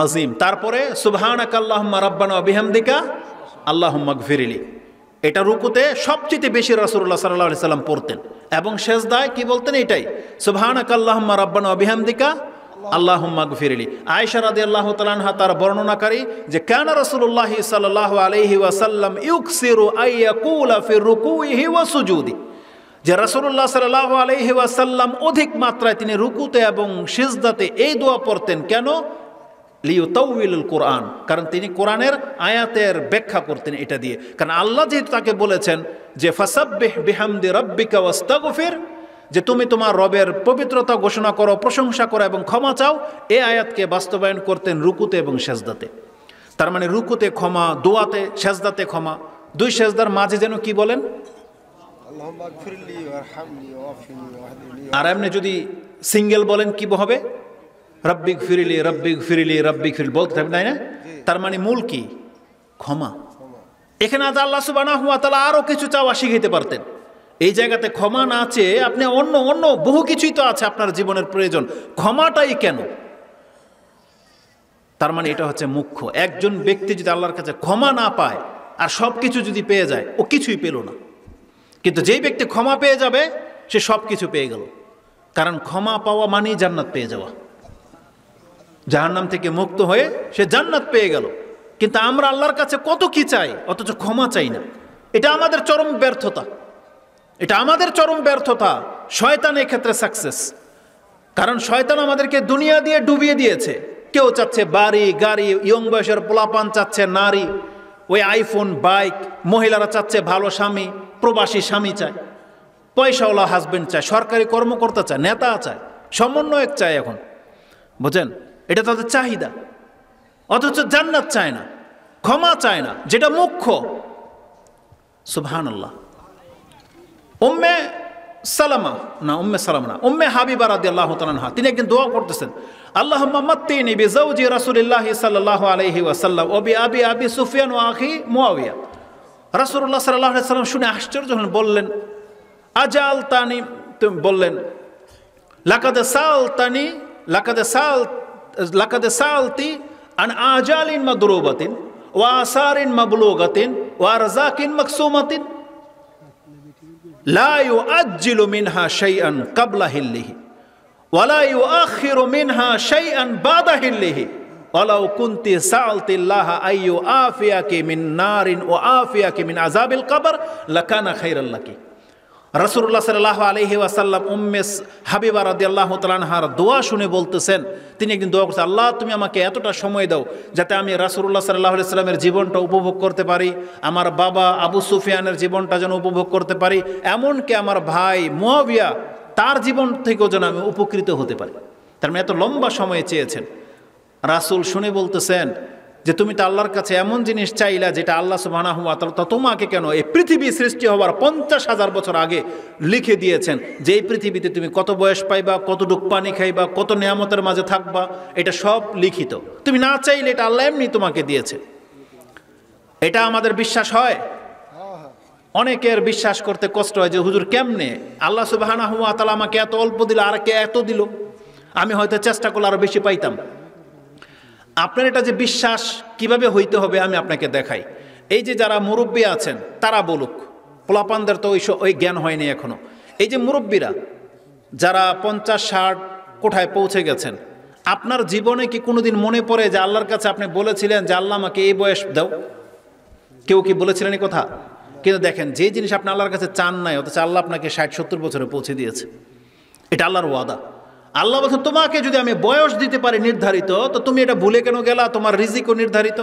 [SPEAKER 1] আজিম। তারপরে সুবহানাকা আল্লাহুম্মা রাব্বানা ওয়া বিহামদিকা আল্লাহুম্মা গফিরলি। এটা রুকুতে সবচেয়ে বেশি রাসূলুল্লাহ সাল্লাল্লাহু আলাইহি সাল্লাম পড়তেন। এবং সেজদায় কি বলতেন? এটাই, সুবহানাকা আল্লাহুম্মা রাব্বানা ওয়া বিহামদিকা আল্লাহুম্মা গফিরলি। আয়েশা রাদিয়াল্লাহু তাআলা আনহা তার বর্ণনাকারী যে কানা রাসূলুল্লাহ সাল্লাল্লাহু আলাইহি ওয়াসাল্লাম ইউকসিরু আইয়াকুলা ফি রুকুইহি ওয়া সুজুদি, যে রাসূলুল্লাহ সাল্লাল্লাহু আলাইহি ওয়াসাল্লাম অধিক মাত্রায় তিনি রুকুতে এবং সিজদাতে এই দোয়া পড়তেন। কেন? লিউতাউইলুল কোরআন, কারণ তিনি কোরআনের আয়াতের ব্যাখ্যা করতেন এটা দিয়ে। কারণ আল্লাহ যেহেতু তাকে বলেছেন যে ফাসাব্বিহ বিহামদি রাব্বিকা ওয়াস্তাগফির, যে তুমি তোমার রবের পবিত্রতা ঘোষণা করো, প্রশংসা করো এবং ক্ষমা চাও, এই আয়াতকে বাস্তবায়ন করতেন রুকুতে এবং সেজদাতে। তার মানে রুকুতে ক্ষমা, দোয়াতে, সেজদাতে ক্ষমা, দুই সেজদার মাঝে যেন কি বলেন? আর এমনি যদি সিঙ্গেল বলেন কি হবে? রব্বিক ফিরিলি রব্বিক ফিরিলি রব্বিক ফিরিলি বলতে থাকবেন, তাই না? তার মানে মূল কি? ক্ষমা। এখানে আজ আল্লাহ সুবহানাহু ওয়া তাআলা আরো কিছু চাওয়া শিখাইতে পারতেন। এই জায়গাতে ক্ষমা না চেয়ে আপনি অন্য অন্য বহু কিছুই তো আছে আপনার জীবনের প্রয়োজন, ক্ষমাটাই কেন? তার মানে এটা হচ্ছে মুখ্য। একজন ব্যক্তি যদি আল্লাহর কাছে ক্ষমা না পায় আর সব কিছু যদি পেয়ে যায়, ও কিছুই পেল না। কিন্তু যেই ব্যক্তি ক্ষমা পেয়ে যাবে সে সব কিছু পেয়ে গেল। কারণ ক্ষমা পাওয়া মানেই জান্নাত পেয়ে যাওয়া। জাহান্নাম থেকে মুক্ত হয়ে সে জান্নাত পেয়ে গেল। কিন্তু আমরা আল্লাহর কাছে কত কি চাই, অথচ ক্ষমা চাই না। এটা আমাদের চরম ব্যর্থতা, এটা আমাদের চরম ব্যর্থতা। শয়তান এক্ষেত্রে সাকসেস, কারণ শয়তান আমাদেরকে দুনিয়া দিয়ে ডুবিয়ে দিয়েছে। কেউ চাচ্ছে বাড়ি গাড়ি, ইয়ং বয়সের পোলাপান চাচ্ছে নারী, ওই আইফোন বাইক, মহিলারা চাচ্ছে ভালো স্বামী, প্রবাসী স্বামী চায়, পয়সাওয়ালা হাজবেন্ড চায়, সরকারি কর্মকর্তা চায়, নেতা চায়, সমন্বয়ক চায়। এখন বুঝেন, এটা তাদের চাহিদা। অথচ জান্নাত চায় না, ক্ষমা চায় না, যেটা মুখ্য। সুবহানাল্লাহ। উম্মে হাবিবা রাদিয়াল্লাহু তাআলা আনহা তিনি একদিন দোয়া করতেছেন, আল্লাহুম্মা মাত্তিনি বিজাওজি রাসূলিল্লাহ সাল্লাল্লাহু আলাইহি ওয়াসাল্লাম ওয়া বিআবি সুফিয়ান ওয়া আখি মুআবিয়া। রাসূলুল্লাহ সাল্লাল্লাহু আলাইহি ওয়াসাল্লাম শুনে আশ্চর্য হলেন, বললেন আজালতানি, তুমি বললেন লাকাদ সালতি আন আজালিন মাদরুবাতিন ওয়া আসারিন মাবলুগাতিন ওয়া আরযাকিন মাকসুমাতিন লা ইউআজ্জিলু মিনহা শাইআন ক্বাবলা হিল্লিহি ওয়া লা ইউআখিরু মিনহা শাইআন বাদা হিল্লিহি ওয়ালাউ কুনতি সাআলতিল্লাহা আইয়ু আফিয়াকি মিন নারিন ওয়া আফিয়াকি মিন আযাবিল কবর লাকানা খায়রাল লাকি। রাসূলুল্লাহ সাল্লাল্লাহু আলাইহি ওয়াসাল্লাম উম্মে হাবিবা রাদিয়াল্লাহু তাআলা আনহার দোয়া শুনে বলতেছেন, তিনি একদিন দোয়া করছেন, আল্লাহ তুমি আমাকে এতটা সময় দাও যাতে আমি রাসূলুল্লাহ সাল্লাল্লাহু আলাইহি সাল্লামের জীবনটা উপভোগ করতে পারি, আমার বাবা আবু সুফিয়ানের জীবনটা যেন উপভোগ করতে পারি, এমনকি আমার ভাই মুআবিয়া তার জীবন থেকেও যেন আমি উপকৃত হতে পারি। তার মানে এত লম্বা সময় চেয়েছেন। রাসূল শুনে বলতেছেন যে তুমি তো আল্লাহর কাছে এমন জিনিস চাইলা যেটা আল্লাহ সুবহানাহু ওয়া তাআলা তোমাকে কেন এই পৃথিবী সৃষ্টি হওয়ার 50,000 বছর আগে লিখে দিয়েছেন যে এই পৃথিবীতে তুমি কত বয়স পাইবা, কতটুক পানি খাইবা, কত নিয়ামতের মাঝে থাকবা, এটা সব লিখিত। তুমি না চাইলে এটা আল্লাহ এমনি তোমাকে দিয়েছে। এটা আমাদের বিশ্বাস হয়? অনেকের বিশ্বাস করতে কষ্ট হয় যে হুজুর কেমনে আল্লাহ সুবহানাহু ওয়া তাআলা আমাকে এত অল্প দিল, আর কে এত দিল, আমি হয়তো চেষ্টা করলে আরো বেশি পাইতাম। আপনার এটা যে বিশ্বাস কিভাবে হইতে হবে আমি আপনাকে দেখাই। এই যে যারা মুরব্বী আছেন তারা বলুক, পোলাপানদের তো ওই জ্ঞান হয়নি এখনো। এই যে মুরব্বীরা যারা 50-60 কোঠায় পৌঁছে গেছেন, আপনার জীবনে কি কোনোদিন মনে পড়ে যে আল্লাহর কাছে আপনি বলেছিলেন যে আল্লাহ আমাকে এই বয়স দাও? কেউ কি বলেছিলেন এই কথা? কিন্তু দেখেন, যে জিনিস আপনি আল্লাহর কাছে চান নাই, অথচ আল্লাহ আপনাকে 60-70 বছরে পৌঁছে দিয়েছে। এটা আল্লাহর ওয়াদা। আল্লাহ বলছেন তোমাকে যদি আমি বয়স দিতে পারি নির্ধারিত, তো তুমি এটা ভুলে কেন গেলা? তোমার রিজিকও নির্ধারিত।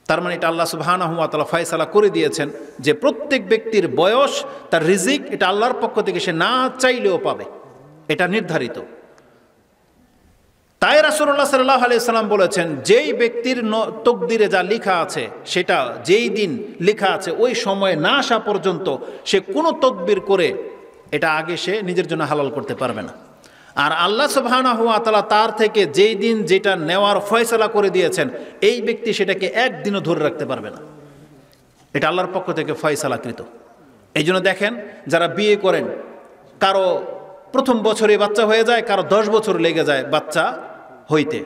[SPEAKER 1] তার মানে এটা আল্লাহ সুবহানাহু ওয়া তাআলা ফয়সালা করে দিয়েছেন যে প্রত্যেক ব্যক্তির বয়স, তার রিজিক, এটা আল্লাহর পক্ষ থেকে সে না চাইলেও পাবে, এটা নির্ধারিত। তাই রাসূলুল্লাহ সাল্লাল্লাহু আলাইহি সাল্লাম বলেছেন, যেই ব্যক্তির তকদিরে যা লেখা আছে, সেটা যেই দিন লেখা আছে ওই সময় না আসা পর্যন্ত সে কোনো তদবির করে এটা আগে সে নিজের জন্য হালাল করতে পারবে না। আর আল্লাহ সুবহানাহু ওয়া তাআলা তার থেকে যেই দিন যেটা নেওয়ার ফয়সালা করে দিয়েছেন, এই ব্যক্তি সেটাকে একদিনও ধরে রাখতে পারবে না। এটা আল্লাহর পক্ষ থেকে ফয়সালাকৃত। এই জন্য দেখেন, যারা বিয়ে করেন, কারো প্রথম বছরে বাচ্চা হয়ে যায়, কারো 10 বছর লেগে যায় বাচ্চা হইতে।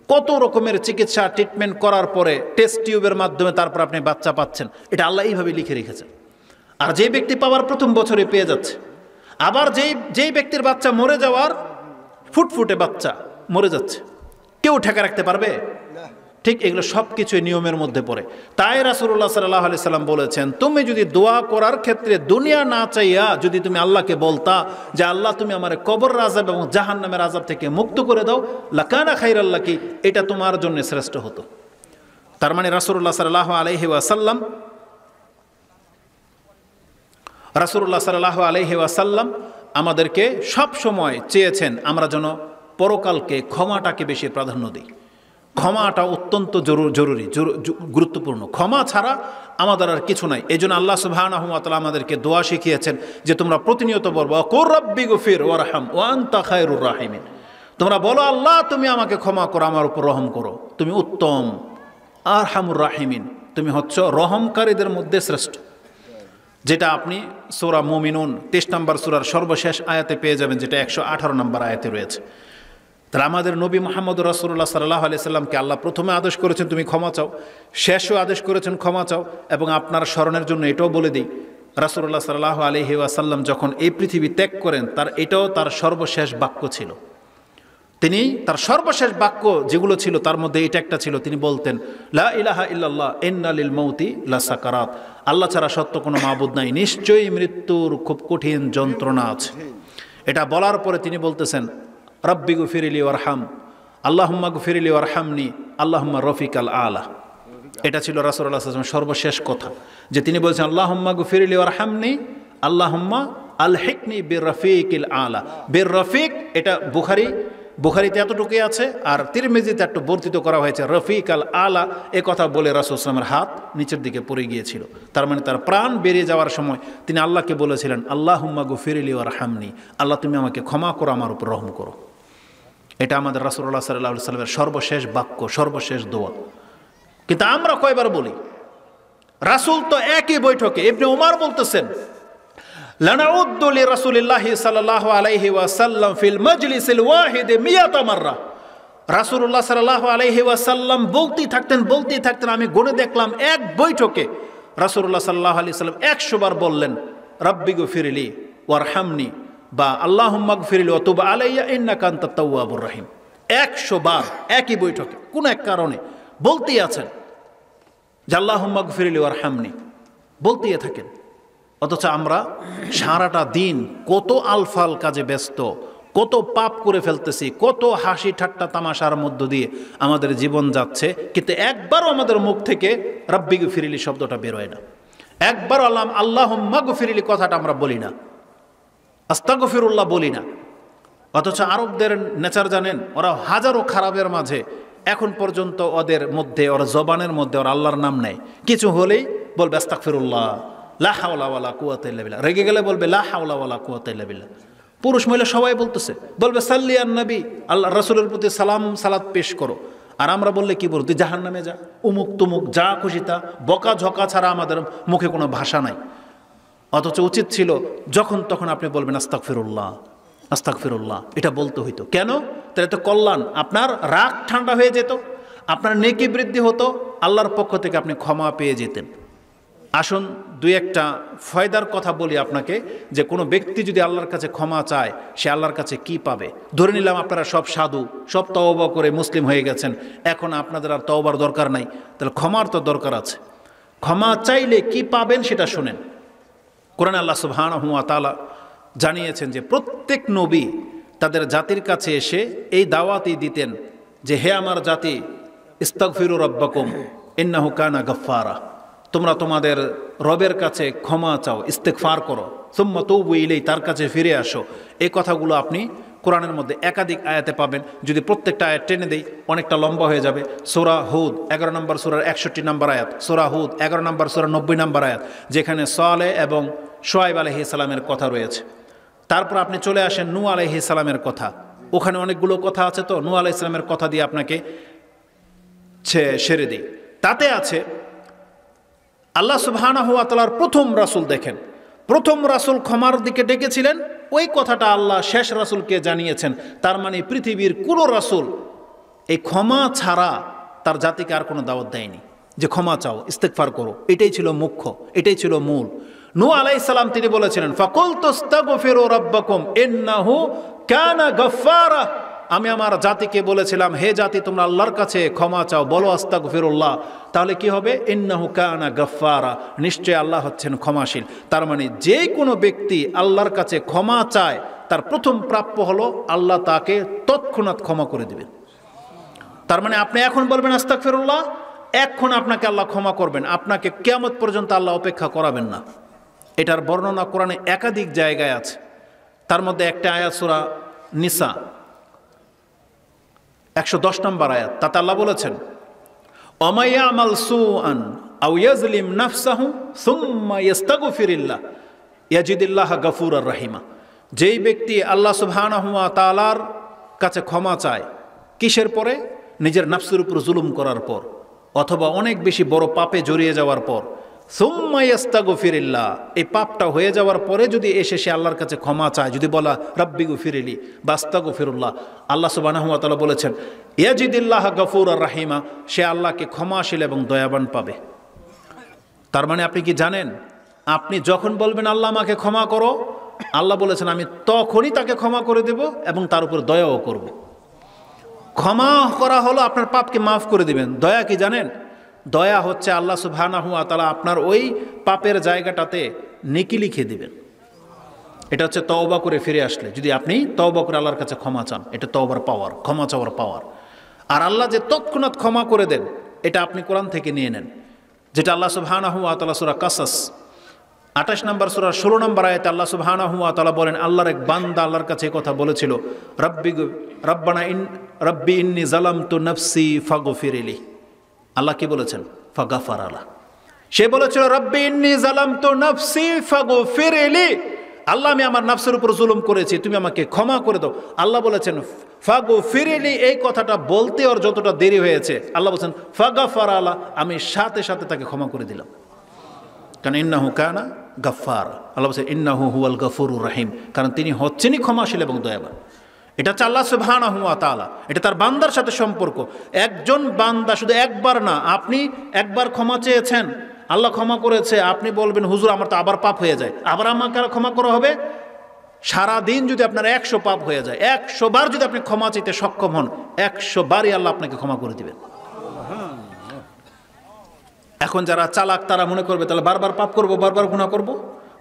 [SPEAKER 1] কত রকমের চিকিৎসা ট্রিটমেন্ট করার পরে টেস্ট টিউবের মাধ্যমে তারপর আপনি বাচ্চা পাচ্ছেন। এটা আল্লাহ এইভাবে লিখে রেখেছেন। আর যে ব্যক্তি পাওয়ার প্রথম বছরে পেয়ে যাচ্ছে, আবার যেই ব্যক্তির বাচ্চা মরে যাওয়ার ফুটফুটে বাচ্চা মরে যাচ্ছে, কেউ ঠেকা রাখতে পারবে? ঠিক এগুলো সব কিছু নিয়মের মধ্যে পড়ে। তাই রাসূলুল্লাহ সাল্লাল্লাহু আলাইহি সাল্লাম বলেছেন, তুমি যদি দোয়া করার ক্ষেত্রে দুনিয়া না চাইয়া যদি তুমি আল্লাহকে বলতা যে আল্লাহ তুমি আমার কবর আযাব এবং জাহান্নামের আযাব থেকে মুক্ত করে দাও, লাকানা খাইরাল লাকি, এটা তোমার জন্য শ্রেষ্ঠ হতো। তার মানে রাসূলুল্লাহ সাল্লাল্লাহু আলাইহি ওয়াসাল্লাম আমাদেরকে সব সময় চেয়েছেন আমরা যেন পরকালকে, ক্ষমাটাকে বেশি প্রাধান্য দিই। ক্ষমাটা অত্যন্ত জরুরি, গুরুত্বপূর্ণ। ক্ষমা ছাড়া আমাদের আর কিছু নাই। এই জন্য আল্লাহ সুবহানাহু ওয়া তাআলা আমাদেরকে দোয়া শিখিয়েছেন যে তোমরা প্রতিনিয়ত বলবো কুর রাব্বি গফির ওয়ারহাম ওয়া আনতা খায়রুর রাহিমিন। তোমরা বলো আল্লাহ তুমি আমাকে ক্ষমা করো, আমার উপর রহম করো, তুমি উত্তম, আরহামুর রাহিমিন, তুমি হচ্ছ রহমকারীদের মধ্যে শ্রেষ্ঠ। যেটা আপনি সূরা মুমিনুন 23 নম্বর সূরার সর্বশেষ আয়াতে পেয়ে যাবেন, যেটা 118 নম্বর আয়াতে রয়েছে। তাহলে আমাদের নবী মুহাম্মদ রাসূলুল্লাহ সাল্লাল্লাহু আলাইহি সাল্লামকে আল্লাহ প্রথমে আদেশ করেছেন তুমি ক্ষমা চাও, শেষও আদেশ করেছেন ক্ষমা চাও। এবং আপনার স্মরণের জন্য এটাও বলে দিই, রাসূলুল্লাহ সাল্লাল্লাহু আলাইহি ওয়াসাল্লাম যখন এই পৃথিবী ত্যাগ করেন, এটাও তার সর্বশেষ বাক্য ছিল। তিনি তার সর্বশেষ বাক্য যেগুলো ছিল তার মধ্যে এটা একটা ছিল, তিনি বলতেন লা ইলাহা ইল্লাল্লাহ ইন্না লিল মাউতি লাসাকারাত, আল্লাহ ছাড়া সত্য কোনো মাবুদ নাই, নিশ্চয়ই মৃত্যুর খুব কঠিন যন্ত্রণা আছে। এটা বলার পরে তিনি বলতেছেন রব্বি গফিরলি ওয়ারহাম, আল্লাহুম্মা গফিরলি ওয়ারহামনি, আল্লাহুম্মা রফিকাল আলা। এটা ছিল রাসূলুল্লাহ সাল্লাল্লাহু আলাইহি ওয়াসাল্লামের সর্বশেষ কথা, যে তিনি বলছেন আল্লাহুম্মা গফিরলি ওয়ারহামনি, আল্লাহুম্মা আলহিকনি বির রফিকিল আলা। বির রফিক, এটা বুখারীতে এতটুকুই আছে, আর তিরমিজিতে একটু বর্ধিত করা হয়েছে রফিক আল আলা। এ কথা বলে রাসূল সাল্লাল্লাহু আলাইহি ওয়াসাল্লামের হাত নিচের দিকে পড়ে গিয়েছিল। তার মানে তার প্রাণ বেরিয়ে যাওয়ার সময় তিনি আল্লাহকে বলেছিলেন আল্লাহুম্মা গফিরলি ওয়ারহামনি, আল্লাহ তুমি আমাকে ক্ষমা করো, আমার উপর রহম করো। এটা আমাদের রাসূলুল্লাহ সাল্লাল্লাহু আলাইহি ওয়াসাল্লামের সর্বশেষ বাক্য, সর্বশেষ দোয়া। কিন্তু আমরা কয়বার বলি? রাসূল তো একই বৈঠকে, ইবনে উমর বলতেছেন লানাউদ্দু লিরাসূলিল্লাহি সাল্লাল্লাহু আলাইহি ওয়াসাল্লাম ফিল মাজলিসিল ওয়াহিদ মিয়াতা মাররা। রাসূলুল্লাহ সাল্লাল্লাহু আলাইহি ওয়াসাল্লাম বলতেই থাকতেন, আমি গুনে দেখলাম এক বৈঠকে রাসূলুল্লাহ সাল্লাল্লাহু আলাইহি ওয়াসাল্লাম 100 বার বললেন রব্বি গফিরলি ওয়ারহামনি বা আল্লাহুম্মা গফিরলি ওয়া তুব আলাইয়া ইন্নাকা আনতাত তাওয়াবুর রহিম। 100 বার একই বৈঠকে কোন এক কারণে বলতেই আছেন যে আল্লাহুম্মা গফিরলি ওয়ারহামনি, বলতেই থাকেন। অথচ আমরা সারাটা দিন কত আলফাল কাজে ব্যস্ত, কত পাপ করে ফেলতেছি, কত হাসি ঠাট্টা তামাশার মধ্য দিয়ে আমাদের জীবন যাচ্ছে, কিন্তু একবারও আমাদের মুখ থেকে রব্বি গফিরলি শব্দটা বেরোয় না। একবারও আল্লাহুম্মা গফিরলি কথাটা আমরা বলি না, আস্তাগফিরুল্লাহ বলি না। অথচ আরবদের নেচার জানেন, ওরা হাজারো খারাপের মাঝে এখন পর্যন্ত ওদের মধ্যে, ওরা জবানের মধ্যে ওরা আল্লাহর নাম নেয়, কিছু হলেই বলবে আস্তাগফিরুল্লাহ, লা হাওলা ওয়ালা কুওয়াতা ইল্লা বিল্লাহ। রেগে গেলে বলবে লা হাওলা ওয়ালা কুওয়াতা ইল্লা বিল্লাহ। পুরুষ মহিলা সবাই বলতেছে, বলবে সাল্লি আন নবী, আল্লাহ রাসূলের প্রতি সালাত পেশ করো। আর আমরা বললে কি বলতো, জাহান্নামে যা, উমুক তুমুক, যা খুশি তা, বকা ঝকা ছাড়া আমাদের মুখে কোনো ভাষা নাই। অথচ উচিত ছিল যখন তখন আপনি বলবেন আস্তাগফিরুল্লাহ, আস্তাগফিরুল্লাহ, এটা বলতে হইতো। কেন? তাহলে তো কল্যাণ, আপনার রাগ ঠান্ডা হয়ে যেত, আপনার নেকি বৃদ্ধি হতো, আল্লাহর পক্ষ থেকে আপনি ক্ষমা পেয়ে যেতেন। আসুন দুই একটা ফয়দার কথা বলি আপনাকে, যে কোনো ব্যক্তি যদি আল্লাহর কাছে ক্ষমা চায় সে আল্লাহর কাছে কি পাবে। ধরে নিলাম আপনারা সব সাধু, সব তওবা করে মুসলিম হয়ে গেছেন, এখন আপনাদের আর তওবার দরকার নাই, তাহলে ক্ষমার তো দরকার আছে। ক্ষমা চাইলে কি পাবেন সেটা শুনেন। কোরআনে আল্লাহ সুবহানাহু ওয়া তাআলা জানিয়েছেন যে প্রত্যেক নবী তাদের জাতির কাছে এসে এই দাওয়াতই দিতেন যে হে আমার জাতি, ইস্তাগফিরু রাব্বাকুম ইন্নাহু কানা গাফফারা, তোমরা তোমাদের রবের কাছে ক্ষমা চাও, ইস্তেগফার করো, সুম্মা তুবু ইলাইহি, তার কাছে ফিরে আসো। এই কথাগুলো আপনি কোরআনের মধ্যে একাধিক আয়াতে পাবেন। যদি প্রত্যেকটা আয়াত টেনে দেই অনেকটা লম্বা হয়ে যাবে। সূরা হুদ 11 নম্বর সূরার 61 নম্বর আয়াত, সূরা হুদ 11 নম্বর সূরার 90 নম্বর আয়াত, যেখানে সালেহ এবং শুআয়ব আলাইহিস সালামের কথা রয়েছে। তারপর আপনি চলে আসেন নূহ আলাইহিস সালামের কথা, ওখানে অনেকগুলো কথা আছে, তো নূহ আলাইহিস সালামের কথা দিয়ে আপনাকে সেরে দিই। তাতে আছে আল্লাহ সুবহানাহু ওয়া তাআলার প্রথম রাসূল, দেখেন প্রথম রাসূল ক্ষমার দিকে ডেকেছিলেন, ওই কথাটা আল্লাহ শেষ রাসূলকে জানিয়েছেন। তার মানে পৃথিবীর কোনো রাসূল এই ক্ষমা ছাড়া তার জাতিকে আর কোনো দাওয়াত দেয়নি যে ক্ষমা চাও, ইস্তেগফার করো। এটাই ছিল মুখ্য, এটাই ছিল মূল। নূহ আলাইহিস সালাম তিনি বলেছিলেন ফাকুলতু আস্তাগফিরু রাব্বাকুম ইন্নাহু কানা গাফফারা, আমি আমার জাতিকে বলেছিলাম হে জাতি তোমরা আল্লাহর কাছে ক্ষমা চাও, বলো আস্তাগফিরুল্লাহ, তাহলে কি হবে? ইন্নাহু কানা গাফফারা, নিশ্চয় আল্লাহ হচ্ছেন ক্ষমাশীল। তার মানে যে কোনো ব্যক্তি আল্লাহর কাছে ক্ষমা চায় তার প্রথম প্রাপ্য হলো আল্লাহ তাকে তৎক্ষণাৎ ক্ষমা করে দিবেন। তার মানে আপনি এখন বলবেন আস্তাগফিরুল্লাহ, এখন আপনাকে আল্লাহ ক্ষমা করবেন, আপনাকে কিয়ামত পর্যন্ত আল্লাহ অপেক্ষা করাবেন না। এটার বর্ণনা কোরআনে একাধিক জায়গায় আছে। তার মধ্যে একটা আয়াত সূরা নিসা 110 নম্বর আয়াত, তাতে আল্লাহ বলেছেন ওমাই ইয়ামাল সুআন আও ইয়াজলিম নাফসাহু সুম্মা ইস্তাগফিরিল্লাহ ইয়াজিদিল্লাহ গাফুরার রহিমা, যেই ব্যক্তি আল্লাহ সুবহানাহু ওয়া তাআলার কাছে ক্ষমা চায় কিসের পরে? নিজের নাফসের উপর জুলুম করার পর, অথবা অনেক বেশি বড় পাপে জড়িয়ে যাওয়ার পর। সুম্মা ইস্তাগফিরিল্লাহ, এই পাপটা হয়ে যাওয়ার পরে যদি এসে সে আল্লাহর কাছে ক্ষমা চায়, যদি বলা রাব্বি গফিরলি বা আস্তাগফিরুল্লাহ, আল্লাহ সুবহানাহু ওয়া তাআলা বলেছেন ইয়াজিদিল্লাহ গাফুরার রহিমা, সে আল্লাহকে ক্ষমাশীল এবং দয়াবান পাবে। তার মানে আপনি কি জানেন, আপনি যখন বলবেন আল্লাহ আমাকে ক্ষমা করো, আল্লাহ বলেছেন আমি তখনই তাকে ক্ষমা করে দেব এবং তার উপর দয়াও করব। ক্ষমা করা হলো আপনার পাপকে মাফ করে দিবেন। দয়া কি জানেন? দয়া হচ্ছে আল্লাহ সুবহানাহু ওয়া তাআলা আপনার ওই পাপের জায়গাটাতে নেকি লিখে দিবেন। এটা হচ্ছে তওবা করে ফিরে আসলে, যদি আপনি তওবা করে আল্লাহর কাছে ক্ষমা চান, এটা তওবার পাওয়ার, ক্ষমা চাওয়ার পাওয়ার। আর আল্লাহ যে তৎক্ষণাৎ ক্ষমা করে দেন, এটা আপনি কোরআন থেকে নিয়ে নেন, যেটা আল্লাহ সুবহানাহু ওয়া তাআলা সূরা কাসাস 28 নম্বর সূরা 16 নম্বর আয়াতে আল্লাহ সুবহানাহু ওয়া তাআলা বলেন, আল্লাহর এক বান্দা আল্লাহর কাছে এই কথা বলেছিল, রব্বি ইন্নী যালামতু নাফসি ফাগফিরলি। আল্লাহ কি বলেছেন? ফাগাফার আলা। সে বলেছিল রব্বি ইন্নী যালামতু নাফসি ফাগফিরলি, আল্লাহ আমি আমার নাফসের উপর জুলুম করেছি, তুমি আমাকে ক্ষমা করে দাও। আল্লাহ বলেছেন ফাগফিরলি, এই কথাটা বলতে ওর যতটা দেরি হয়েছে, আল্লাহ বলেছেন ফাগাফার আলা, আমি সাথে সাথে তাকে ক্ষমা করে দিলাম। কারণ ইন্নাহু কানা গাফফার, আল্লাহ বলেছেন ইন্নাহু হুয়াল গাফুরুর রহিম, কারণ তিনি হচ্ছেনই ক্ষমাশীল এবং দয়াবান। এটা হচ্ছে আল্লাহ সুবহানাহু ওয়া তাআলা, এটা তার বান্দার সাথে সম্পর্ক। একজন বান্দা শুধু একবার না, আপনি একবার ক্ষমা চেয়েছেন, আল্লাহ ক্ষমা করেছে, আপনি বলবেন হুজুর আমার তো আবার পাপ হয়ে যায়, আবার আমাকে ক্ষমা করা হবে। সারাদিন যদি আপনার 100 পাপ হয়ে যায়, 100 বার যদি আপনি ক্ষমা চাইতে সক্ষম হন, 100 বারই আল্লাহ আপনাকে ক্ষমা করে দিবেন। এখন যারা চালাক তারা মনে করবে তাহলে বারবার পাপ করব, বারবার গুনাহ করব।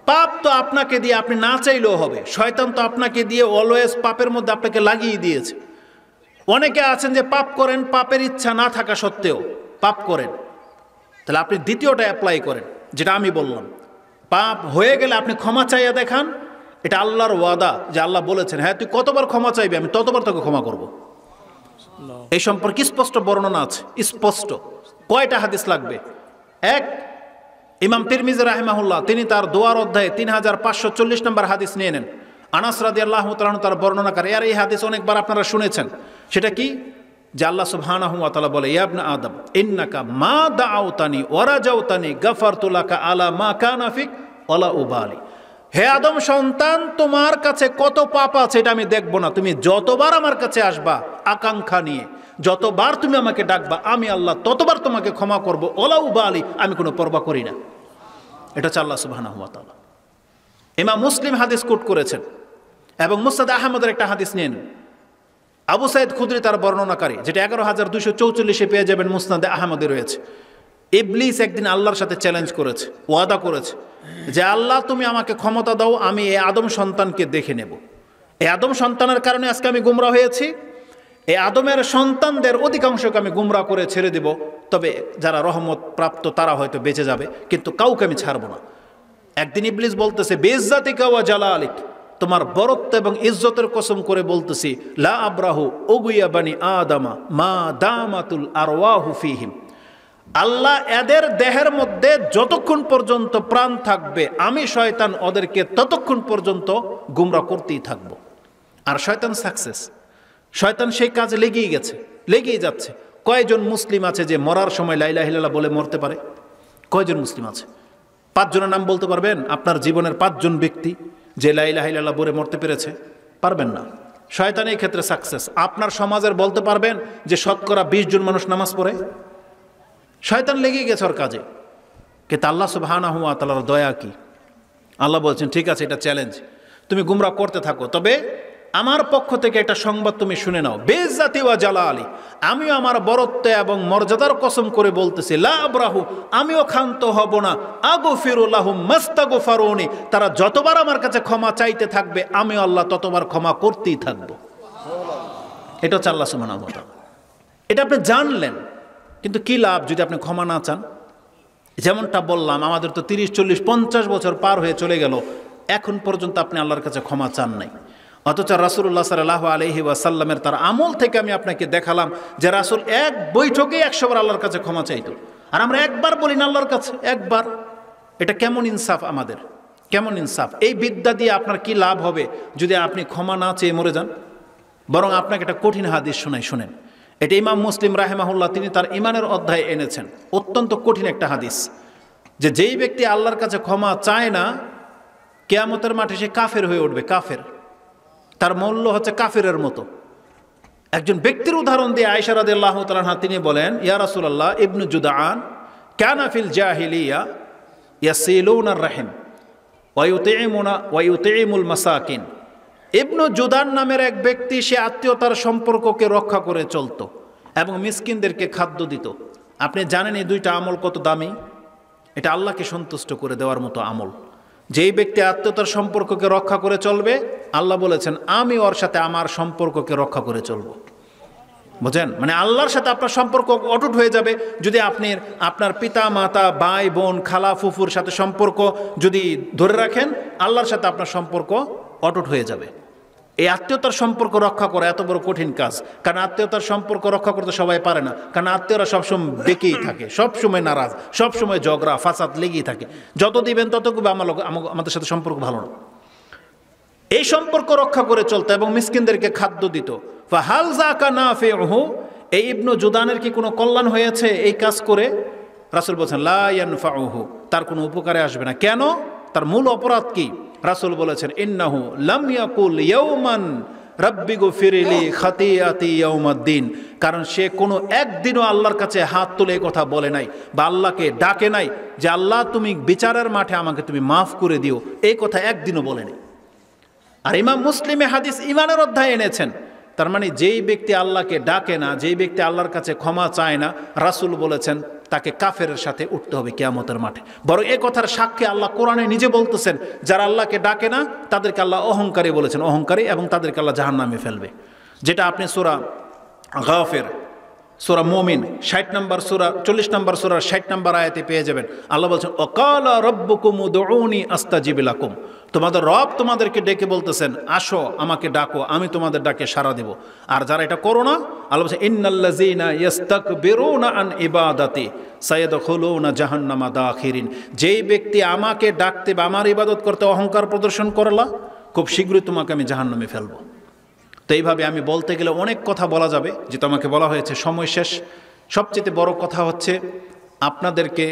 [SPEAKER 1] পাপ তো আপনাকে দিয়ে আপনি না চাইলেও হবে, শয়তান তো আপনাকে দিয়ে অলওয়েজ পাপের মধ্যে আপনাকে লাগিয়ে দিয়েছে। অনেকে আছেন যে পাপ করেন, পাপের ইচ্ছা না থাকা সত্ত্বেও পাপ করেন। তাহলে আপনি দ্বিতীয়টা অ্যাপ্লাই করেন, যেটা আমি বললাম, পাপ হয়ে গেলে আপনি ক্ষমা চাইয়া দেখান। এটা আল্লাহর ওয়াদা, যে আল্লাহ বলেছেন হ্যাঁ তুই কতবার ক্ষমা চাইবি আমি ততবার তোকে ক্ষমা করব। এই সম্পর্কে স্পষ্ট বর্ণনা আছে, স্পষ্ট। কয়টা হাদিস লাগবে? এক, ইমাম তিরমিজি রাহিমাহুল্লাহ তিনি তার দোয়ার অধ্যায়ে 3540 নম্বর হাদিস নিয়ে নেন। আনাস রাদিয়াল্লাহু তাআলা তার বর্ণনা করে, আর এই হাদিস অনেকবার আপনারা শুনেছেন। সেটা কি? যে আল্লাহ সুবহানাহু ওয়া তাআলা বলে ইয়া ইবনা আদম ইন্নাকা মা দাআউতানি ওয়া রাজাউতানি গাফারতু লাকা আলা মা কানা ফিক ওয়ালা উবালি। হে আদম সন্তান, তোমার কাছে কত পাপ আছে এটা আমি দেখব না, তুমি যতবার আমার কাছে আসবা আকাঙ্ক্ষা নিয়ে, যতবার তুমি আমাকে ডাকবা, আমি আল্লাহ ততবার তোমাকে ক্ষমা করব, ওলা উবালি, আমি কোনো পরবা করি না। এটা হচ্ছে আল্লাহ সুবহানাহু ওয়া তাআলা। ইমাম মুসলিম হাদিস কোট করেছেন এবং মুসনাদ আহমদের একটা হাদিস নিয়ে নেন। আবু সাইদ খুদরি তার বর্ণনাকারী, যেটা 11244 পেয়ে যাবেন, মুসনাদে আহমদে রয়েছে। ইবলিস একদিন আল্লাহর সাথে চ্যালেঞ্জ করেছে, ওয়াদা করেছে যে আল্লাহ তুমি আমাকে ক্ষমতা দাও, আমি এই আদম সন্তানকে দেখে নেব। এই আদম সন্তানের কারণে আজকে আমি গুমরা হয়েছি, এই আদমের সন্তানদের অধিকাংশকে আমি গুমরা করে ছেড়ে দেব, তবে যারা রহমত প্রাপ্ত তারা হয়তো বেঁচে যাবে, কিন্তু কাউকে আমি ছাড়ব না। একদিন ইবলিস বলতেছে বেইজ্জাতিকা ওয়া জালালিক, তোমার বরত্ব এবং ইজ্জতের কসম করে বলতেছি, লা আব্রাহু উগুয়া বানি আদামা মা দামাতুল আরওয়াহু ফীহিম, আল্লাহ এদের দেহের মধ্যে যতক্ষণ পর্যন্ত প্রাণ থাকবে আমি শয়তান ওদেরকে ততক্ষণ পর্যন্ত গুমরা করতেই থাকবো। আর শয়তান সাকসেস, শয়তান সেই কাজে লেগেই যাচ্ছে। কয়জন মুসলিম আছে যে মরার সময় লা ইলাহা ইল্লাল্লাহ বলে মরতে পারে? কয়জন মুসলিম আছে? 5 জনের নাম বলতে পারবেন? আপনার জীবনের 5 জন ব্যক্তি যে লা ইলাহা ইল্লাল্লাহ বলে মরতে পেরেছে? পারবেন না। শয়তান এই ক্ষেত্রে সাকসেস। আপনার সমাজের বলতে পারবেন যে শতকরা 20 জন মানুষ নামাজ পড়ে? শয়তান লেগেই গেছে ওর কাজে। কিন্তু আল্লাহ সুবহানাহু ওয়া তাআলার দয়া কি? আল্লাহ বলছেন ঠিক আছে, এটা চ্যালেঞ্জ, তুমি গুমরা করতে থাকো, তবে আমার পক্ষ থেকে একটা সংবাদ তুমি শুনে নাও। বেইজ্জাতি ওয়া জালালি, আমিও আমার বরত্ব এবং মর্যাদার কসম করে বলতেছি, লা আবরাহু, আমিও ক্ষান্ত হব না, আগফিরু লাহুম মাস্তাগফারুনি, তারা যতবার আমার কাছে ক্ষমা চাইতে থাকবে আমি আল্লাহ ততবার ক্ষমা করতেই থাকবো। এটা হচ্ছে আল্লাহ সুবহানাহু ওয়া তাআলা। এটা আপনি জানলেন, কিন্তু কি লাভ যদি আপনি ক্ষমা না চান? যেমনটা বললাম, আমাদের তো 30, 40, 50 বছর পার হয়ে চলে গেল, এখন পর্যন্ত আপনি আল্লাহর কাছে ক্ষমা চান নাই। অথচ রাসূলুল্লাহ সাল্লাল্লাহু আলাইহি ওয়াসাল্লামের তার আমল থেকে আমি আপনাকে দেখালাম যে রাসূল এক বৈঠকে 100 বার আল্লাহর কাছে ক্ষমা চাইতো, আর আমরা একবার বলি না আল্লাহর কাছে, একবার। এটা কেমন ইনসাফ আমাদের, কেমন ইনসাফ? এই বিদ্যা দিয়ে আপনার কি লাভ হবে যদি আপনি ক্ষমা না চেয়ে মরে যান? বরং আপনাকে একটা কঠিন হাদিস শোনেন। এটা ইমাম মুসলিম রাহিমাহুল্লাহ তিনি তার ইমানের অধ্যায়ে এনেছেন, অত্যন্ত কঠিন একটা হাদিস, যে যেই ব্যক্তি আল্লাহর কাছে ক্ষমা চায় না কিয়ামতের মাঠে সে কাফের হয়ে উঠবে। কাফের, তার মূল্য হচ্ছে কাফেরের মতো। একজন ব্যক্তির উদাহরণ দিয়ে আয়েশা রাদিয়াল্লাহু তাআলা আনহা তিনি বলেন, ইয়া রাসূলুল্লাহ, ইবনু জুদআন কানা ফিল জাহিলিয়া ইয়াসিলুনার রাহিম ওয়া ইউতিমুল মাসাকিন। ইবনু জুদান নামের এক ব্যক্তি, সে আত্মীয়তার সম্পর্ককে রক্ষা করে চলত এবং মিসকিনদেরকে খাদ্য দিত। আপনি জানেন এই দুইটা আমল কত দামি? এটা আল্লাহকে সন্তুষ্ট করে দেওয়ার মতো আমল। যেই ব্যক্তি আত্মীয়তার সম্পর্ককে রক্ষা করে চলবে, আল্লাহ বলেছেন আমি ওর সাথে আমার সম্পর্ককে রক্ষা করে চলবো। বুঝেন? মানে আল্লাহর সাথে আপনার সম্পর্ক অটুট হয়ে যাবে যদি আপনি আপনার পিতা মাতা ভাই বোন খালা ফুফুর সাথে সম্পর্ক যদি ধরে রাখেন, আল্লাহর সাথে আপনার সম্পর্ক অটুট হয়ে যাবে। এই আত্মীয়তার সম্পর্ক রক্ষা করা এত বড় কঠিন কাজ, কারণ আত্মীয়তার সম্পর্ক রক্ষা করতে সবাই পারে না, কারণ আত্মীয়রা সবসময় বেঁকেই থাকে, সবসময় নারাজ, সবসময় ঝগড়া ফাসাদ লেগেই থাকে। যত দিবেন তত আমাদের সাথে সম্পর্ক ভালো না। এই সম্পর্ক রক্ষা করে চলতো এবং মিসকিনদেরকে খাদ্য দিত। ফাহাল যাকা নাফিউহু, এই ইবনু জুদানের কি কোনো কল্যাণ হয়েছে এই কাজ করে? রাসূল বলেছেন লা ইয়ানফাউহু, তার কোনো উপকারে আসবে না। কেন? তার মূল অপরাধ কি? রাসূল বলেছেন ইন্নাহু লাম ইয়াকুল ইয়াওমান রাব্বি গফিরলি খাতিয়াতি ইয়াউমাদ্দিন, কারণ সে কোনো একদিনও আল্লাহর কাছে হাত তুলে কথা বলে নাই বা আল্লাহকে ডাকে নাই যে আল্লাহ তুমি বিচারের মাঠে আমাকে তুমি মাফ করে দিও, এই কথা একদিনও বলেনি। আর ইমাম মুসলিমে হাদিস ইমানের অধ্যায়ে এনেছেন। তার মানে যেই ব্যক্তি আল্লাহকে ডাকে না, যেই ব্যক্তি আল্লাহর কাছে ক্ষমা চায় না, রাসূল বলেছেন তাকে কাফেরের সাথে উঠতে হবে কিয়ামতের মাঠে। বরং এই কথার সাক্ষী আল্লাহ কোরআনে নিজে বলতেছেন, যারা আল্লাহকে ডাকে না তাদেরকে আল্লাহ অহংকারী বলেছেন, অহংকারী, এবং তাদেরকে আল্লাহ জাহান্নামে ফেলবে। যেটা আপনি সূরা গাফির, সূরা মুমিন 60 নম্বর সূরা 40 নম্বর সূরার 60 নম্বর আয়াতে পেয়ে যাবেন। আল্লাহ বলছেন ওয়াকালা রাব্বুকুম উদউনি আস্তাজিব লাকুম, তোমাদের রব তোমাদেরকে ডেকে বলতেছেন আসো আমাকে ডাকো, আমি তোমাদের ডাকে সাড়া দেব। আর যারা এটা করো না, আল্লাহ বলছেন ইন্নাল্লাযীনা ইস্তাকবিরুনা আন ইবাদাতি সায়াদখুলুনা জাহান্নামা দাখিরিন, যেই ব্যক্তি আমাকে ডাকতে বা আমার ইবাদত করতে অহংকার প্রদর্শন করলা, খুব শীঘ্রই তোমাকে আমি জাহান্নামে ফেলবো। তো এইভাবে আমি বলতে গেলে অনেক কথা বলা যাবে, যেটা আমাকে বলা হয়েছে সময় শেষ। সবচেয়ে বড় কথা হচ্ছে আপনাদেরকে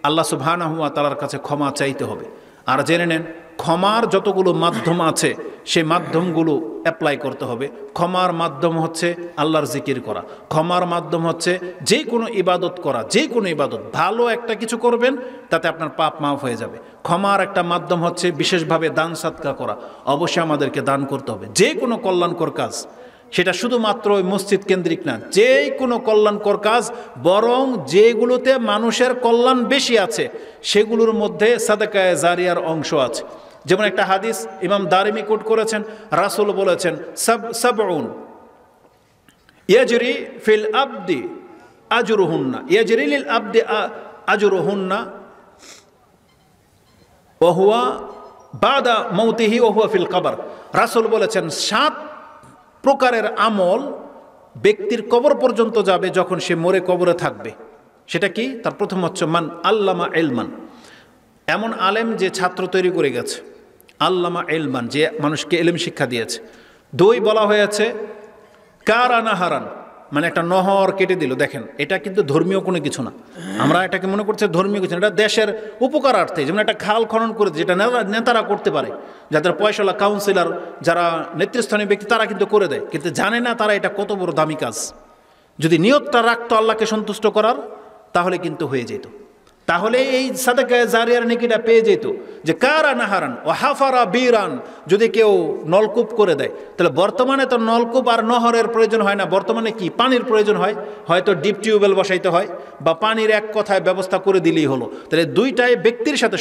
[SPEAKER 1] আল্লাহ সুবহানাহু ওয়া তাআলার কাছে ক্ষমা চাইতে হবে। আর জেনে নেন, ক্ষমার যতগুলো মাধ্যম আছে সেই মাধ্যমগুলো অ্যাপ্লাই করতে হবে। ক্ষমার মাধ্যম হচ্ছে আল্লাহর জিকির করা, ক্ষমার মাধ্যম হচ্ছে যে কোনো ইবাদত করা, যে কোনো ইবাদত ভালো একটা কিছু করবেন তাতে আপনার পাপ মাফ হয়ে যাবে। ক্ষমার একটা মাধ্যম হচ্ছে বিশেষভাবে দান সাদকা করা, অবশ্যই আমাদেরকে দান করতে হবে। যে কোনো কল্যাণকর কাজ, সেটা শুধুমাত্র ওই মসজিদ কেন্দ্রিক না, যে কোনো কল্যাণকর কাজ, বরং যেগুলোতে মানুষের কল্যাণ বেশি আছে সেগুলোর মধ্যে সাদাকায়ে জারিয়ার অংশ আছে। যেমন একটা হাদিস ইমাম দারিমি কোট করেছেন, রাসূল বলেছেন সাবউন ইয়াজরি ফিল আবদি আজরুহুন্না, ইয়াজরি লিল আবদি আজরুহুন্না ওয়া হুয়া বাদা মাউতিহি ওয়া হুয়া ফিল কবর। রাসূল বলেছেন 7 প্রকারের আমল ব্যক্তির কবর পর্যন্ত যাবে যখন সে মরে কবরে থাকবে। সেটা কি? তার প্রথম হচ্ছে মান আল্লামা ইলমান, এমন আলেম যে ছাত্র তৈরি করে গেছে, আল্লামা ইলমান, যে মানুষকে ইলম শিক্ষা দিয়েছে। দুই বলা হয়েছে কারানা হারান, মানে একটা নহর কেটে দিল। দেখেন, এটা কিন্তু ধর্মীয় কোনো কিছু না, আমরা এটাকে মনে করছি ধর্মীয় কিছু না, এটা দেশের উপকারার্থে। যেমন একটা খাল খনন করে, যেটা নেতারা করতে পারে, যাদের পয়সাওয়ালা কাউন্সিলর, যারা নেতৃস্থানীয় ব্যক্তি, তারা কিন্তু করে দেয়, কিন্তু জানে না তারা এটা কত বড় দামি কাজ। যদি নিয়তটা রাখতো আল্লাহকে সন্তুষ্ট করার, তাহলে কিন্তু হয়ে যেত, তাহলে এই সাদাকা জারিয়ার নেকিটা পেয়ে যেত। যে কারা নাহারান ও হাফারা বীরান, যদি কেউ নলকূপ করে দেয়, তাহলে বর্তমানে তো নলকূপ আর নহরের প্রয়োজন হয় না, বর্তমানে কি পানির প্রয়োজন হয়, হয়তো ডিপ টিউবওয়েল বসাইতে হয়, বা পানির এক কথায় ব্যবস্থা করে দিলেই হলো। তাহলে দুইটাই ব্যক্তির সাথে